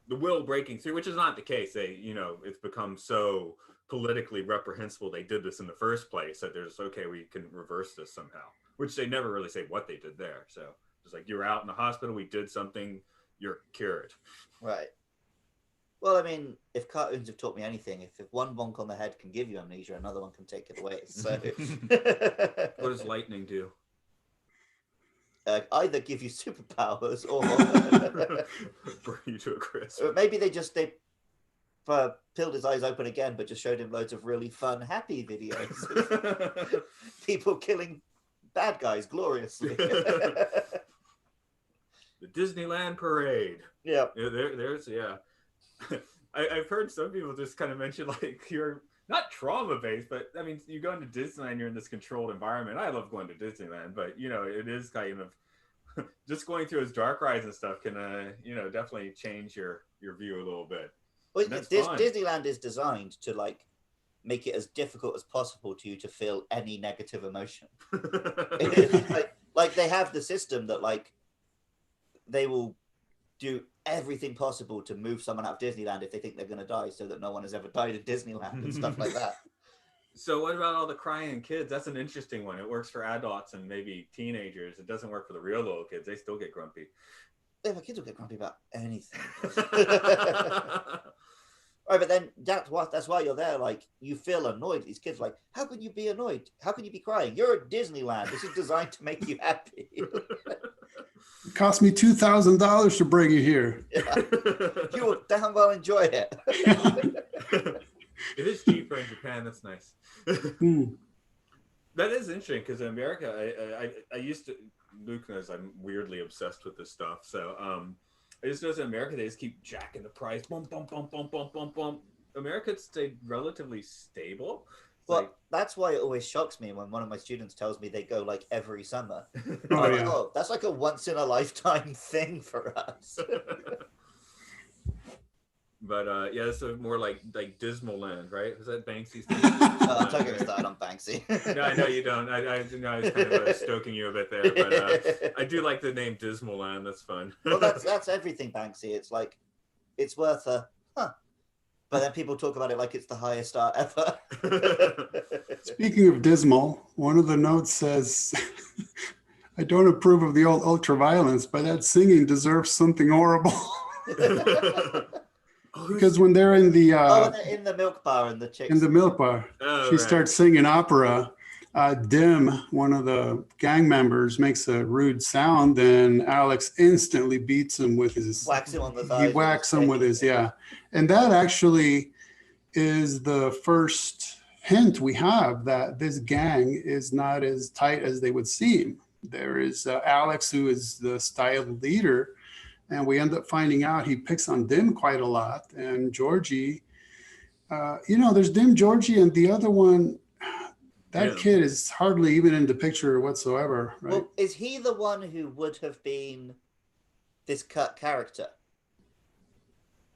the will breaking through, which is not the case. They, you know, it's become so politically reprehensible they did this in the first place that there's, okay, we can reverse this somehow, which they never really say what they did there. So it's like, you're out in the hospital, we did something, you're cured. Right. Well, I mean, if cartoons have taught me anything, if one bonk on the head can give you amnesia, another one can take it away. So, what does lightning do? Either give you superpowers or burn you to a crisp. Maybe they peeled his eyes open again, but just showed him loads of really fun, happy videos of people killing bad guys gloriously. The Disneyland parade. Yeah. There's I've heard some people just kind of mention, like, you're not trauma-based, but I mean, you go into Disneyland, you're in this controlled environment. I love going to Disneyland, but, you know, it is kind of just going through his dark rides and stuff can, you know, definitely change your view a little bit. Well, Disneyland is designed to, like, make it as difficult as possible to you to feel any negative emotion. like they have the system that, like, they will do everything possible to move someone out of Disneyland if they think they're going to die, so that no one has ever died at Disneyland and stuff like that. So what about all the crying kids? That's an interesting one. It works for adults and maybe teenagers. It doesn't work for the real little kids. They still get grumpy. Yeah, but kids will get grumpy about anything. Right, but then that's why you're there. Like, you feel annoyed. These kids are like, how can you be annoyed? How can you be crying? You're at Disneyland. This is designed to make you happy. It cost me $2,000 to bring you here. Yeah. You will damn well enjoy it. It is cheaper in Japan. That's nice. That is interesting because in America, I used to, Luke knows I'm weirdly obsessed with this stuff. So I just noticed in America, they just keep jacking the price. Bump, bump, bump, bump, bump, bump, bump. America stayed relatively stable. Well, that's why it always shocks me when one of my students tells me they go, like, every summer. Oh, I'm yeah. like, oh, that's like a once in a lifetime thing for us. But yeah, this is more like Dismal Land, right? Was that Banksy's thing? I'm talking about started on Banksy. No, I know you don't. I know I was kind of stoking you a bit there, but I do like the name Dismal Land. That's fun. Well, that's everything Banksy. It's like it's worth a huh. But then people talk about it like it's the highest art ever. Speaking of dismal, one of the notes says, I don't approve of the old ultra-violence, but that singing deserves something horrible. Because when they're in the in the milk bar and the chicks in the milk bar, she starts singing opera. Dim, one of the gang members, makes a rude sound, then Alex instantly beats him with his whacks him on the thigh. He whacks him with his and that actually is the first hint we have that this gang is not as tight as they would seem. There is Alex, who is the styled leader, and we end up finding out he picks on Dim quite a lot. And Georgie, there's Dim, Georgie, and the other one, that kid is hardly even in the picture whatsoever, right? Well, is he the one who would have been this cut character?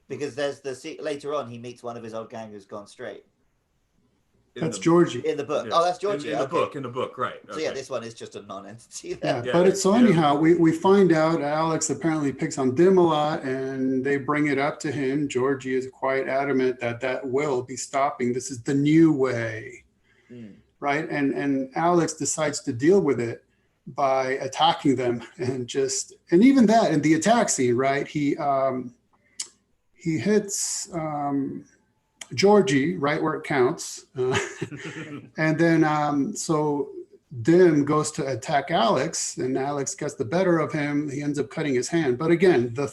Because there's later on he meets one of his old gang who's gone straight. That's Georgie. In the book. Yeah. Oh, that's Georgie. In the book, right. So yeah, this one is just a non-entity. Anyhow, we find out Alex apparently picks on Dim a lot, and they bring it up to him. Georgie is quite adamant that will be stopping. This is the new way, right? And Alex decides to deal with it by attacking them, and even that in the attack scene, right? He hits Georgie right where it counts. And then so Dim goes to attack Alex, and Alex gets the better of him. He ends up cutting his hand. But again, the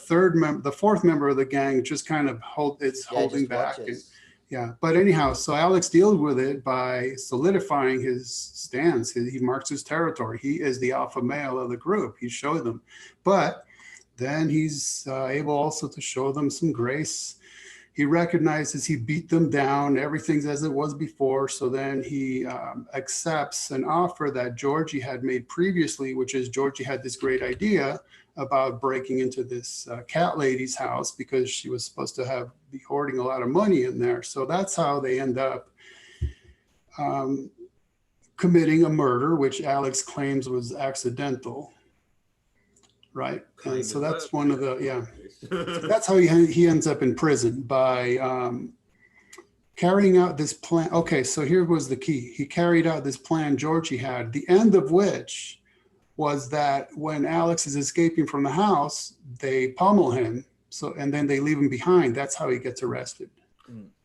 fourth member of the gang just kind of holding back. But anyhow, so Alex deals with it by solidifying his stance. He marks his territory. He is the alpha male of the group. He showed them. But then he's able also to show them some grace. He recognizes he beat them down. Everything's as it was before. So then he accepts an offer that Georgie had made previously, which is Georgie had this great idea about breaking into this cat lady's house because she was supposed to be hoarding a lot of money in there. So that's how they end up committing a murder, which Alex claims was accidental. Right. And so that's one of the, that's how he ends up in prison, by carrying out this plan. Okay, so here was the key. He carried out this plan Georgie had, the end of which was that when Alex is escaping from the house, they pummel him. And then they leave him behind. That's how he gets arrested.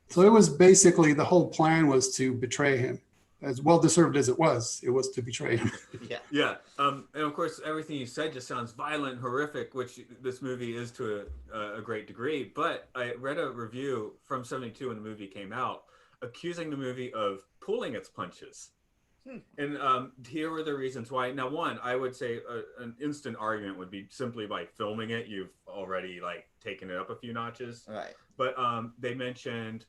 So it was basically, the whole plan was to betray him. As well deserved as it was to betray him. And of course, everything you said just sounds violent and horrific, which this movie is to a great degree. But I read a review from '72 when the movie came out, accusing the movie of pulling its punches. And here were the reasons why. Now, one, I would say an instant argument would be simply by filming it, you've already taken it up a few notches. Right. But they mentioned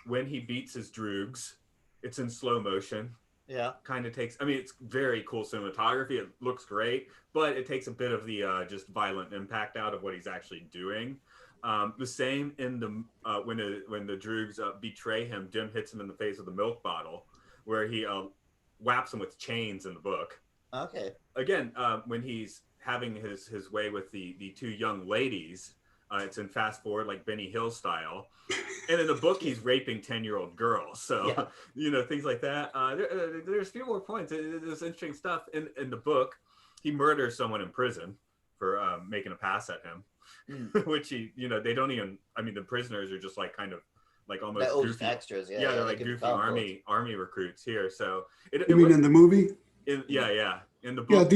when he beats his droogs, it's in slow motion. Yeah. Kind of takes, it's very cool cinematography. It looks great, but it takes a bit of the just violent impact out of what he's actually doing. The same in the when the droogs betray him, Dim hits him in the face with a milk bottle, where he whaps him with chains in the book. Okay. Again, when he's having his way with the two young ladies, it's in fast forward, like Benny Hill style. And in the book, he's raping 10-year-old girls. So, things like that. There's a few more points. There's interesting stuff. In the book, he murders someone in prison for making a pass at him, which they don't even, the prisoners are just almost goofy extras. They're like goofy army recruits here. So you mean in the movie? In the book.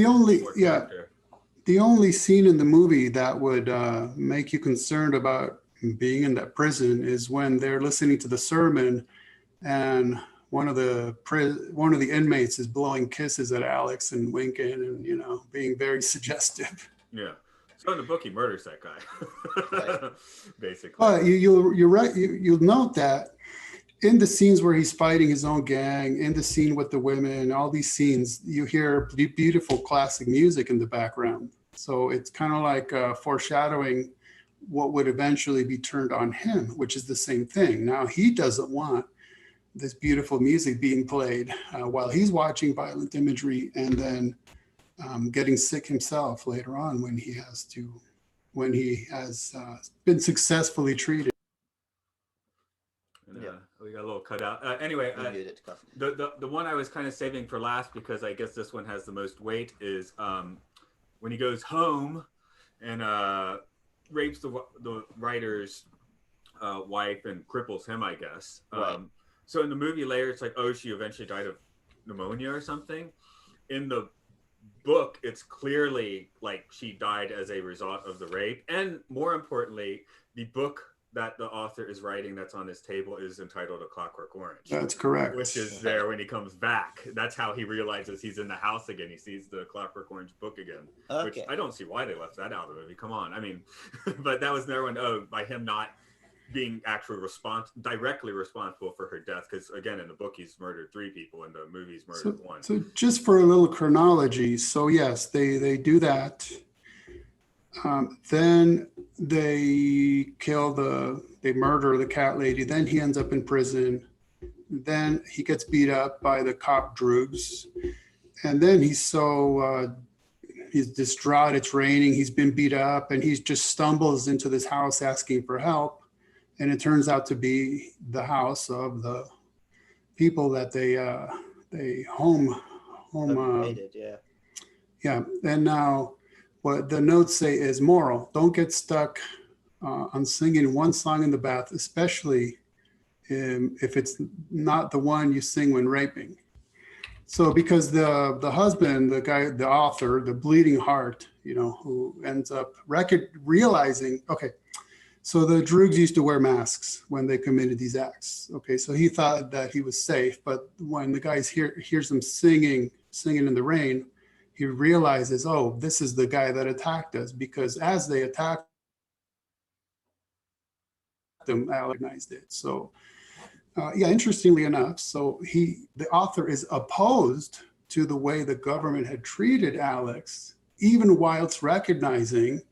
The only scene in the movie that would make you concerned about being in that prison is when they're listening to the sermon, and one of the inmates is blowing kisses at Alex and winking and being very suggestive. Yeah. So in the book, he murders that guy, basically. But you're right. You'll note that in the scenes where he's fighting his own gang, in the scene with the women, all these scenes, you hear beautiful classic music in the background. So it's kind of like foreshadowing what would eventually be turned on him, which is the same thing. Now he doesn't want this beautiful music being played while he's watching violent imagery, and then getting sick himself later on when he has been successfully treated. And, we got a little cutout. Anyway, the one I was kind of saving for last, because I guess this one has the most weight, is when he goes home and rapes the writer's wife and cripples him, I guess. Right. So in the movie later, it's like, oh, she eventually died of pneumonia or something. In the book, it's clearly like she died as a result of the rape. And more importantly, the book that the author is writing that's on his table is entitled A Clockwork Orange. That's correct. Which is there when he comes back. That's how he realizes he's in the house again. He sees the Clockwork Orange book again. Okay. Which I don't see why they left that out of the movie. Come on. I mean, but that was there when, by him not being actually directly responsible for her death, because again in the book he's murdered 3 people, in the movie he's murdered 1. So just for a little chronology, so yes, they do that. Then they they murder the cat lady. Then he ends up in prison. Then he gets beat up by the cop droogs, and then he's distraught. It's raining. He's been beat up, and he just stumbles into this house asking for help. And it turns out to be the house of the people that they raided, yeah. Yeah. And now what the notes say is moral: don't get stuck on singing one song in the bath, especially if it's not the one you sing when raping. So because the husband, the guy, the author, the bleeding heart, who ends up realizing, okay, so the droogs used to wear masks when they committed these acts. Okay, so he thought that he was safe, but when the guy hears them singing in the rain, he realizes, oh, this is the guy that attacked us, because as they attacked them, I recognized it. So interestingly enough, so the author is opposed to the way the government had treated Alex, even whilst recognizing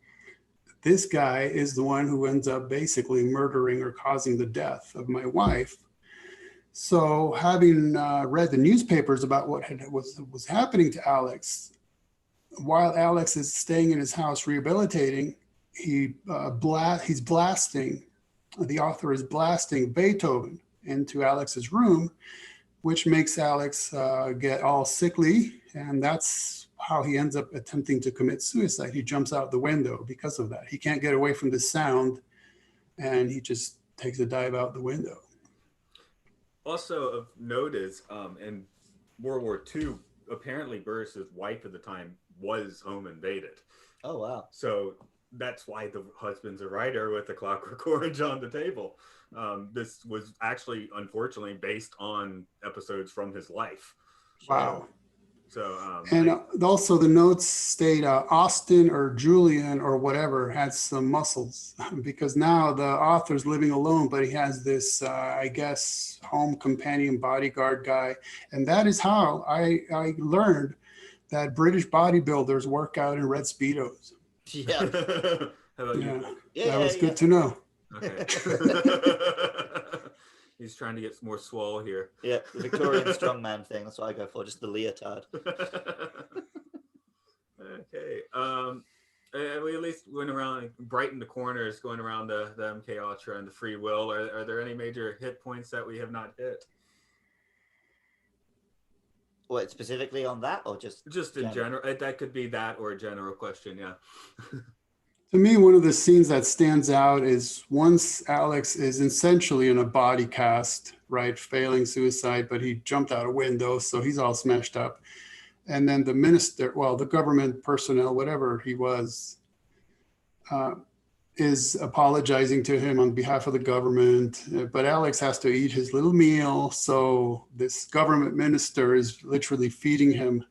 this guy is the one who ends up basically murdering or causing the death of my wife. So having read the newspapers about what was happening to Alex, while Alex is staying in his house rehabilitating, he's blasting, the author is blasting Beethoven into Alex's room, which makes Alex get all sickly, and that's how he ends up attempting to commit suicide. He jumps out the window because of that. He can't get away from the sound, and he just takes a dive out the window. Also of note is, in World War II, apparently Burris's wife at the time was home invaded. Oh, wow. So that's why the husband's a writer with the Clockwork Orange on the table. This was actually, unfortunately, based on episodes from his life. Wow. So, also the notes state Austin or Julian or whatever had some muscles, because now the author's living alone, but he has this, I guess, home companion bodyguard guy. And that is how I learned that British bodybuilders work out in red Speedos. Yeah. How about you? That was good to know. Okay. He's trying to get more swole here. Yeah, the Victorian strongman thing. That's what I go for, just the leotard. Okay. We at least went around, brightened the corners, going around the MK Ultra and the free will. Are there any major hit points that we have not hit? What, specifically on that, or just in general? That could be that or a general question, yeah. To me, one of the scenes that stands out is once Alex is essentially in a body cast, right, failing suicide, but he jumped out a window, so he's all smashed up. And then the minister, the government personnel, whatever he was, is apologizing to him on behalf of the government. But Alex has to eat his little meal, so this government minister is literally feeding him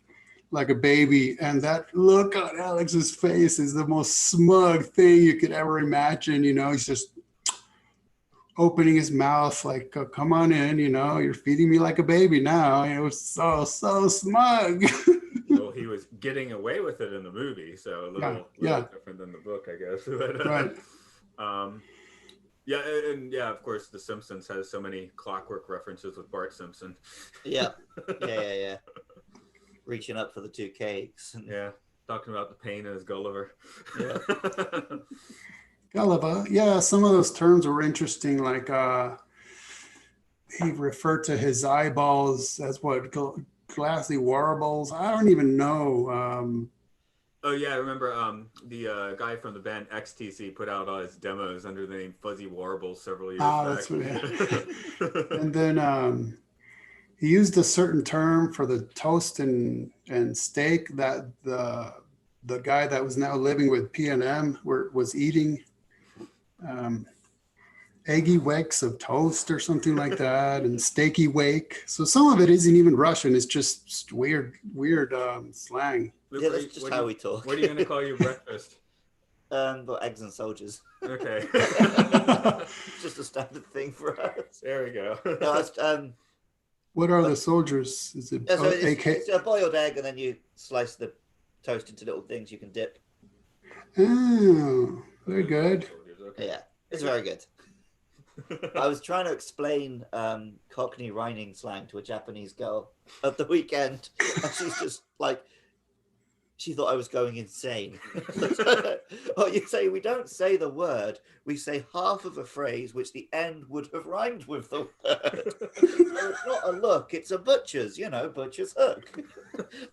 like a baby, and that look on Alex's face is the most smug thing you could ever imagine. He's just opening his mouth like, come on in, you're feeding me like a baby now. It was so smug. Well, he was getting away with it in the movie, so a little different than the book, I guess. But, right. Yeah, and yeah, of course, The Simpsons has so many Clockwork references with Bart Simpson. Yeah, yeah. Reaching up for the two cakes. Yeah, talking about the pain as Gulliver. Yeah. Gulliver. Yeah, some of those terms were interesting. Like he referred to his eyeballs as what glassy warbles. I don't even know. Oh yeah, I remember the guy from the band XTC put out all his demos under the name Fuzzy Warble several years back. That's what. And then he used a certain term for the toast and steak that the guy that was now living with PNM was eating. Eggy wakes of toast or something like that, and steaky wake. So some of it isn't even Russian. It's just weird slang. Luke, Yeah, that's just how we talk. What are you going to call your breakfast? But eggs and soldiers. Okay. Just a standard thing for us. There we go. No, what are the soldiers? Is it yeah, so it's a boiled egg, and then you slice the toast into little things you can dip. Oh, very good. Okay. Yeah, it's very good. I was trying to explain Cockney rhyming slang to a Japanese girl at the weekend, and she's just like, she thought I was going insane. Oh, you say we don't say the word, we say half of a phrase which the end would have rhymed with the word. So it's not a look, it's a butcher's, butcher's hook.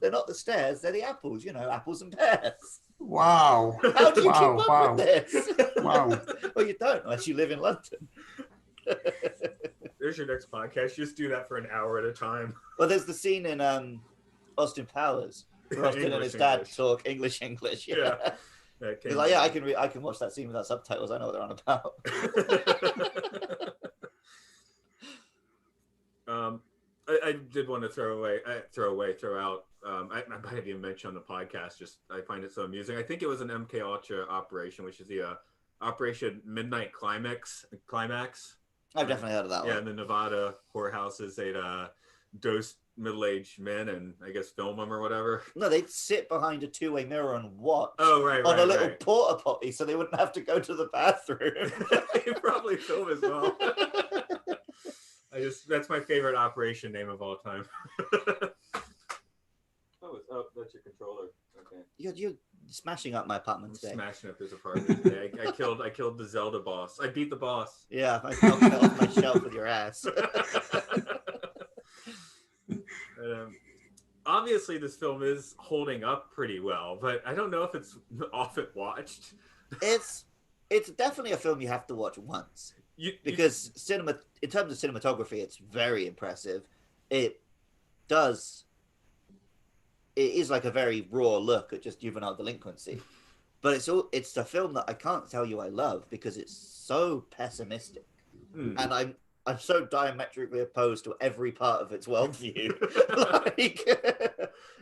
They're not the stairs, they're the apples, apples and pears. Wow. How do you keep up with this? Wow. Well, you don't unless you live in London. There's your next podcast. Just do that for an hour at a time. Well, there's the scene in Austin Powers where Austin and his dad talk English. Yeah. He's like, yeah, I can watch that scene without subtitles. I know what they're on about. I did want to throw out. I might have even mentioned on the podcast. Just I find it so amusing. I think it was an MK Ultra operation, which is the Operation Midnight Climax. I've definitely heard of that one. Yeah, in the Nevada whorehouses, they'd dose middle-aged men and I guess film them or whatever. No, they'd sit behind a two-way mirror and watch. Oh, right, on a little porta potty, so they wouldn't have to go to the bathroom. They probably film as well. That's my favorite operation name of all time. That's your controller. Okay. You're smashing up my apartment today. Smashing up his apartment today. I killed the Zelda boss. I beat the boss. Yeah, I knocked it off my shelf with your ass. Obviously, this film is holding up pretty well, but I don't know if it's often watched. It's definitely a film you have to watch once. Because cinema, in terms of cinematography, it's very impressive. It is like a very raw look at just juvenile delinquency, but it's a film that I can't tell you I love because it's so pessimistic, and I'm so diametrically opposed to every part of its worldview. Like,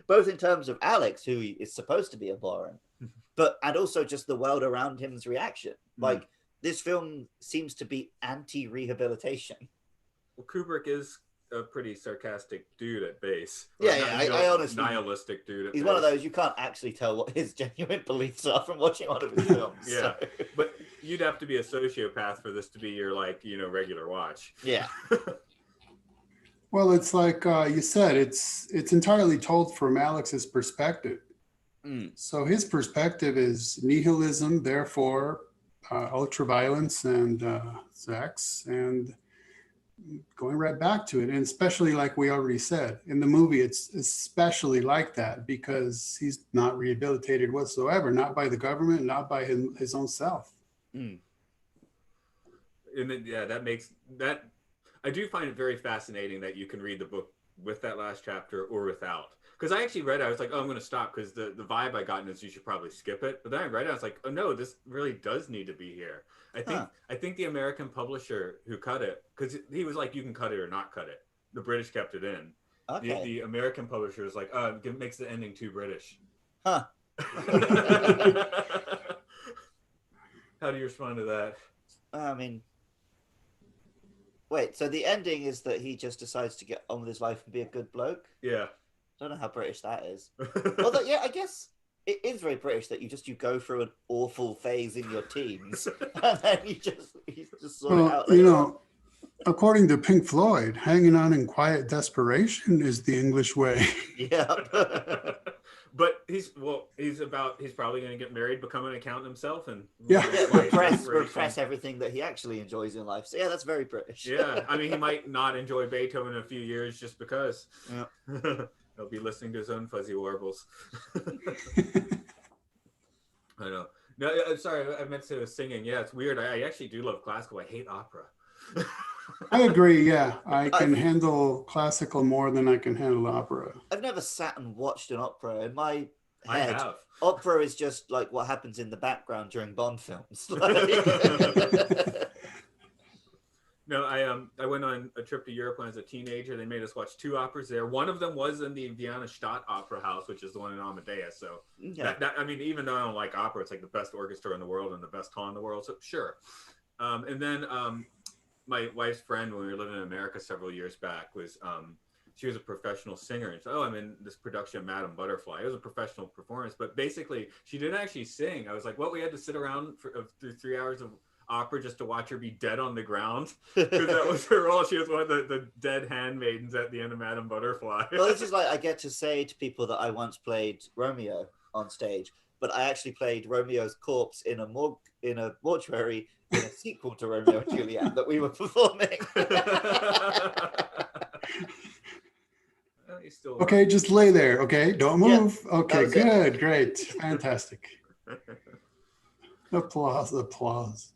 both in terms of Alex, who is supposed to be abhorrent, and also just the world around him's reaction. Like, this film seems to be anti-rehabilitation. Well, Kubrick is a pretty sarcastic dude at base. I honestly, nihilistic dude at he's base. One of those you can't actually tell what his genuine beliefs are from watching one of his films. Yeah, so. But you'd have to be a sociopath for this to be your regular watch. Yeah. Well, it's like you said, it's entirely told from Alex's perspective. So his perspective is nihilism, therefore ultraviolence and sex, and going right back to it. And especially, like we already said, in the movie, it's especially like that because he's not rehabilitated whatsoever, not by the government, not by his own self. And then, that makes that. I do find it very fascinating that you can read the book with that last chapter or without. Because I actually read it, I was like, oh, I'm going to stop because the vibe I got is you should probably skip it. But then I read it, I was like, oh no, this really does need to be here. I think the American publisher who cut it, because he was like, you can cut it or not cut it. The British kept it in. Okay. The American publisher was like, oh, it makes the ending too British. Huh. How do you respond to that? I mean, wait, so the ending is that he just decides to get on with his life and be a good bloke? Yeah. I don't know how British that is. Although, yeah, I guess it is very British that you go through an awful phase in your teens and then you just sort it Well, out later on. according to Pink Floyd, hanging on in quiet desperation is the English way. Yeah. But he's probably going to get married, become an accountant himself, and Yeah. repress everything that he actually enjoys in life. So yeah, that's very British. Yeah, I mean, he might not enjoy Beethoven in a few years just because. Yeah. He'll be listening to his own fuzzy warbles. I know. No, I'm sorry. I meant to singing. Yeah, it's weird. I actually do love classical. I hate opera. I agree. Yeah, I can handle classical more than I can handle opera. I've never sat and watched an opera. In my I head, have. opera is just like what happens in the background during Bond films. No, I went on a trip to Europe when I was a teenager. They made us watch 2 operas there. One of them was in the Vienna Stadt Opera House, which is the one in Amadeus. So Yeah. I mean, even though I don't like opera, it's like the best orchestra in the world and the best hall in the world. So sure. And then my wife's friend, when we were living in America several years back, was she was a professional singer. And so, I'm in this production of Madame Butterfly. It was a professional performance, but basically she didn't actually sing. I was like, what? We had to sit around through 3 hours of opera just to watch her be dead on the ground, because that was her role. She was one of the dead handmaidens at the end of Madame Butterfly. Well, this is like I get to say to people that I once played Romeo on stage, but I actually played Romeo's corpse in a mortuary in a sequel to Romeo and Juliet that we were performing. Okay, just lay there. Okay, don't move. Yeah, okay, good, great, fantastic. Applause.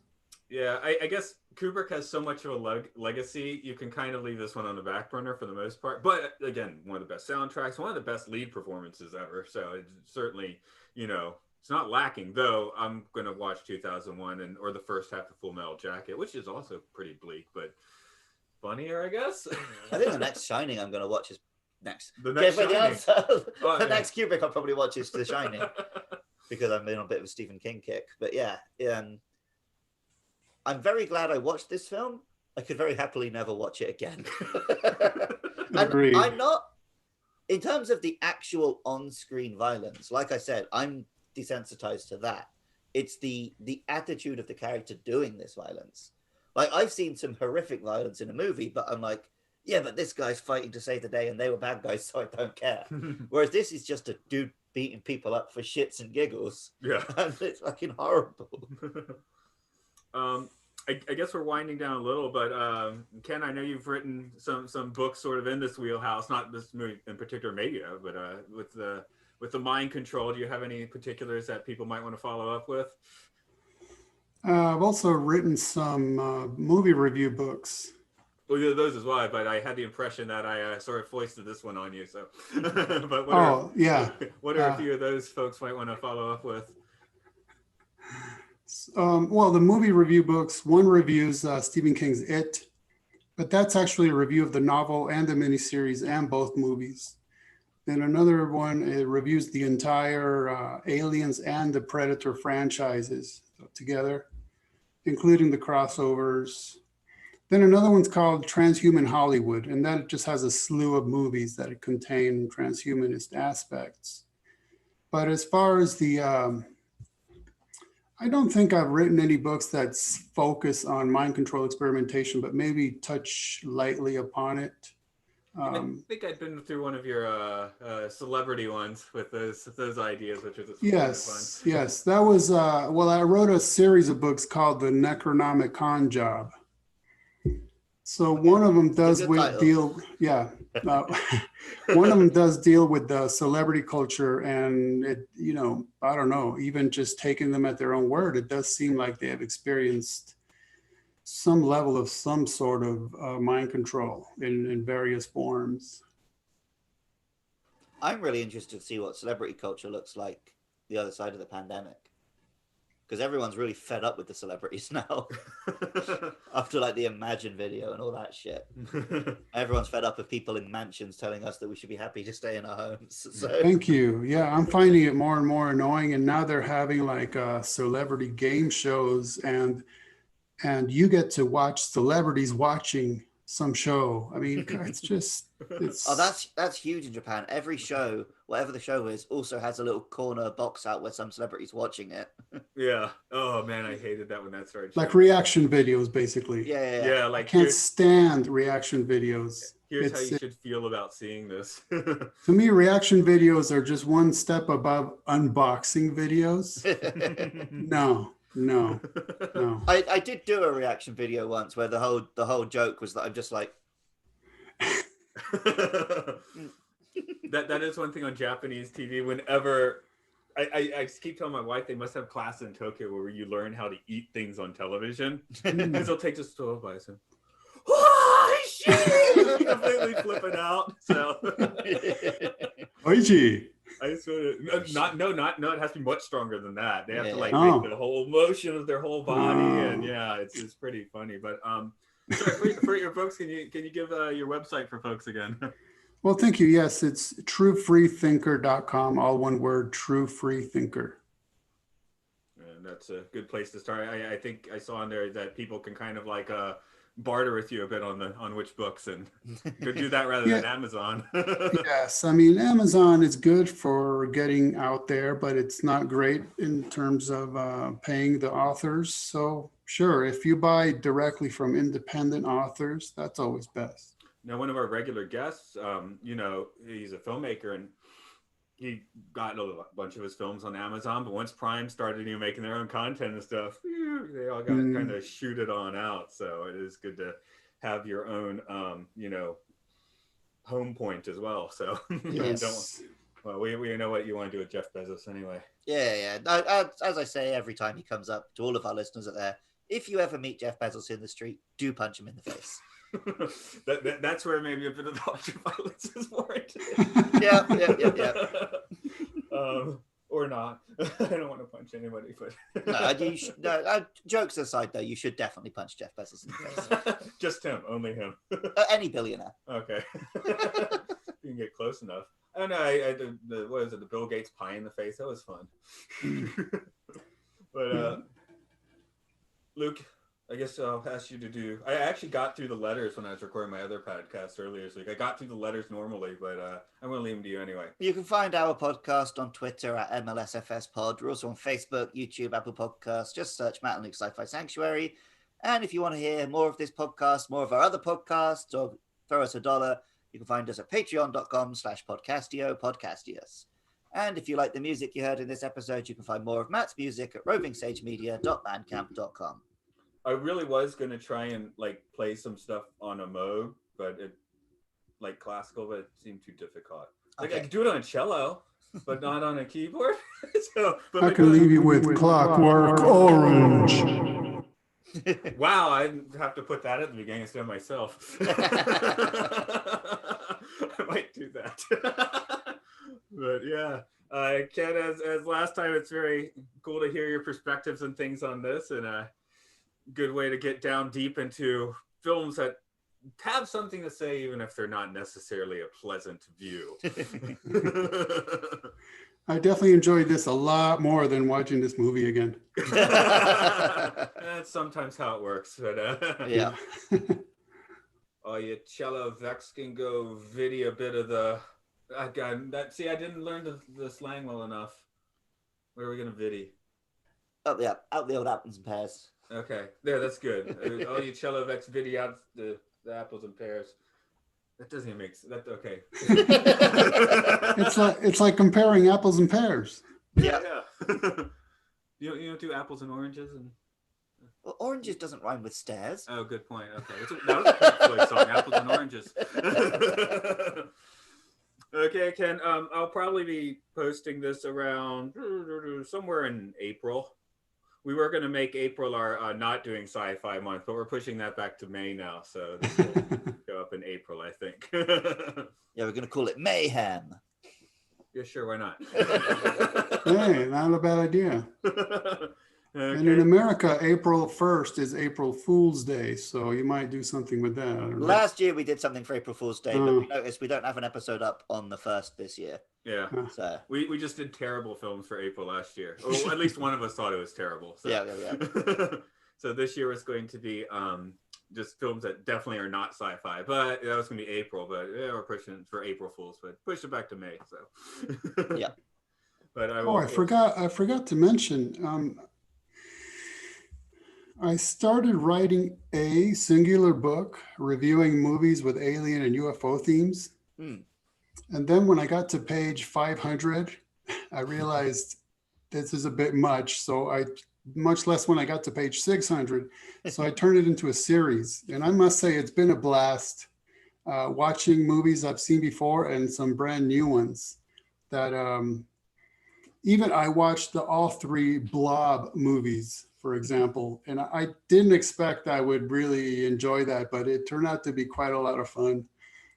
Yeah, I guess Kubrick has so much of a legacy, you can kind of leave this one on the back burner for the most part. But again, one of the best soundtracks, one of the best lead performances ever. So it's certainly, it's not lacking. Though I'm going to watch 2001 or the first half of Full Metal Jacket, which is also pretty bleak, but funnier, I guess. I think the next Shining I'm going to watch is next. The next Shining. The next Kubrick I'll probably watch is The Shining, because I'm in a bit of a Stephen King kick. But yeah, I'm very glad I watched this film. I could very happily never watch it again. Agreed. I'm not, in terms of the actual on-screen violence, like I said, I'm desensitized to that. It's the attitude of the character doing this violence. Like, I've seen some horrific violence in a movie, but I'm like, yeah, but this guy's fighting to save the day and they were bad guys, so I don't care. Whereas this is just a dude beating people up for shits and giggles. Yeah. And it's fucking horrible. I guess we're winding down a little, but Ken, I know you've written some books sort of in this wheelhouse, not this movie in particular, maybe, but with the mind control, do you have any particulars that people might want to follow up with? I've also written some movie review books. Well, yeah, those as well, but I had the impression that I sort of foisted this one on you. So, but what are a few of those folks might want to follow up with? Well, the movie review books, one reviews Stephen King's It, but that's actually a review of the novel and the miniseries and both movies. Then another one, it reviews the entire Aliens and the Predator franchises together, including the crossovers. Then another one's called Transhuman Hollywood, and that just has a slew of movies that contain transhumanist aspects. But as far as the, I don't think I've written any books that focus on mind control experimentation, but maybe touch lightly upon it. I think I'd been through one of your celebrity ones with those ideas, which was yes, fun. Yes. That was well, I wrote a series of books called The Necronomic Con Job. So one of them does one of them does deal with the celebrity culture, and it, I don't know, even just taking them at their own word, it does seem like they have experienced some level of some sort of mind control in various forms. I'm really interested to see what celebrity culture looks like the other side of the pandemic, because everyone's really fed up with the celebrities now after like the Imagine video and all that shit. Everyone's fed up of people in mansions telling us that we should be happy to stay in our homes. So. Thank you. Yeah, I'm finding it more and more annoying, and now they're having like celebrity game shows, and you get to watch celebrities watching some show. I mean, it's just it's. Oh, that's huge in Japan. Every show, whatever the show is, also has a little corner box out where some celebrity's watching it. Yeah. Oh man, I hated that when that started. Like reaction videos, basically. Yeah, I like can't stand reaction videos. Here's how you should feel about seeing this. To me, reaction videos are just one step above unboxing videos. No. I did do a reaction video once where the whole joke was that I'm just like. that is one thing on Japanese TV. Whenever I keep telling my wife they must have class in Tokyo where you learn how to eat things on television. Because they'll take just 12 bites and completely flipping out. So Oichi. I sort of it has to be much stronger than that. They have to like Oh. make the whole motion of their whole body, and yeah, it's pretty funny. But sorry, for your folks, can you give your website for folks again? Well, thank you. Yes, it's truefreethinker.com, all one word, truefreethinker. And that's a good place to start. I think I saw on there that people can kind of like barter with you a bit on which books, and could do that rather than Amazon. Yes, I mean, Amazon is good for getting out there, but it's not great in terms of paying the authors. So sure, if you buy directly from independent authors, that's always best. Now, one of our regular guests, he's a filmmaker, and he got a bunch of his films on Amazon, but once Prime started making their own content and stuff, they all got kind of shooted on out. So it is good to have your own, home point as well. So Yes. we know what you want to do with Jeff Bezos anyway. Yeah. As I say every time he comes up, to all of our listeners out there, if you ever meet Jeff Bezos in the street, do punch him in the face. That's where maybe a bit of the ultra-violence is warranted. Yeah. Or not. I don't want to punch anybody, but jokes aside, though, you should definitely punch Jeff Bezos in the face. Just him, only him. Any billionaire. Okay. You can get close enough. I don't know. I did the Bill Gates pie in the face. That was fun. But Luke, I guess I'll ask you to do. I actually got through the letters when I was recording my other podcast earlier this week. I got through the letters normally, but I'm going to leave them to you anyway. You can find our podcast on Twitter at MLSFS We're also on Facebook, YouTube, Apple Podcasts. Just search Matt and Luke's Sci-Fi Sanctuary. And if you want to hear more of this podcast, more of our other podcasts, or throw us $1, you can find us at patreon.com/podcastio. And if you like the music you heard in this episode, you can find more of Matt's music at rovingsagemedia.bandcamp.com. I really was going to try and play some stuff on a Moog, but it classical, but it seemed too difficult. I could do it on a cello, but not on a keyboard. I can leave you with Clockwork Orange. Wow, I'd have to put that at the beginning instead of myself. I might do that. But yeah, Ken, as last time, it's very cool to hear your perspectives and things on this, and a good way to get down deep into films that have something to say, even if they're not necessarily a pleasant view. I definitely enjoyed this a lot more than watching this movie again. That's sometimes how it works. But yeah. Oh, you cello vex can go vidi a bit of the. I didn't learn the slang well enough. Where are we gonna vidi? Out the old apples and pears. Okay, there. That's good. Oh, you cello vex vidi out the apples and pears. That doesn't even make sense. That's okay. It's like comparing apples and pears. Yeah. You don't do apples and oranges and. Well, oranges doesn't rhyme with stairs. Oh, good point. Okay, that was a Pink Floyd song, apples and oranges. Okay, Ken. I'll probably be posting this around somewhere in April. We were going to make April our not doing sci-fi month, but we're pushing that back to May now. So this will go up in April, I think. Yeah, we're going to call it Mayhem. Yeah, sure. Why not? Hey, not a bad idea. Okay. And in America, April 1st is April Fool's Day, so you might do something with that. I don't know. Last year we did something for April Fool's Day, but we noticed we don't have an episode up on the 1st this year. Yeah. So We just did terrible films for April last year. Or at least one of us thought it was terrible. So. Yeah. So this year was going to be just films that definitely are not sci-fi. But that was going to be April, but yeah, we're pushing it for April Fools, but push it back to May. So Yeah. But I forgot to mention. I started writing a singular book reviewing movies with alien and UFO themes. Hmm. And then when I got to page 500, I realized this is a bit much. So much less when I got to page 600. So I turned it into a series. And I must say, it's been a blast watching movies I've seen before and some brand new ones that even I watched all three Blob movies, for example, and I didn't expect I would really enjoy that, but it turned out to be quite a lot of fun.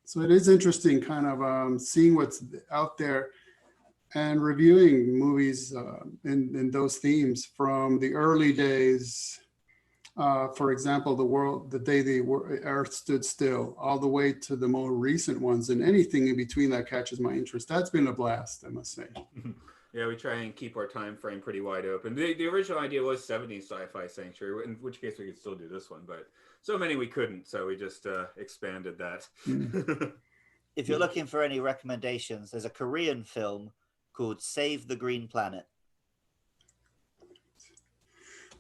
So it is interesting kind of seeing what's out there and reviewing movies in those themes from the early days. For example, the day the Earth stood still, all the way to the more recent ones, and anything in between that catches my interest. That's been a blast, I must say. Yeah, we try and keep our time frame pretty wide open. The original idea was 70s sci-fi sanctuary, in which case we could still do this one, but so many we couldn't, so we just expanded that. If you're looking for any recommendations, there's a Korean film called Save the Green Planet.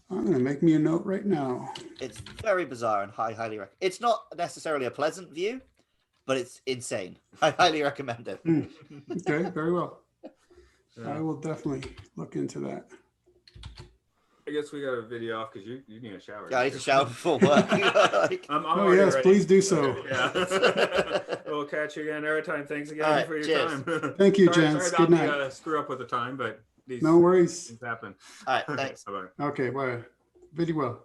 I'm going to make me a note right now. It's very bizarre and highly recommend. It's not necessarily a pleasant view, but it's insane. I highly recommend it. Okay, very well. I will definitely look into that. I guess we got a video off because you need a shower. Yeah, I need to shower before work. I'm yes, ready. Please do so. Okay, yeah. We'll catch you again another time. Thanks again for your time. Thank you, gents. Good night. Screw up with the time, but no worries. Things happen. All right, thanks. Bye-bye. Okay, bye. Very well.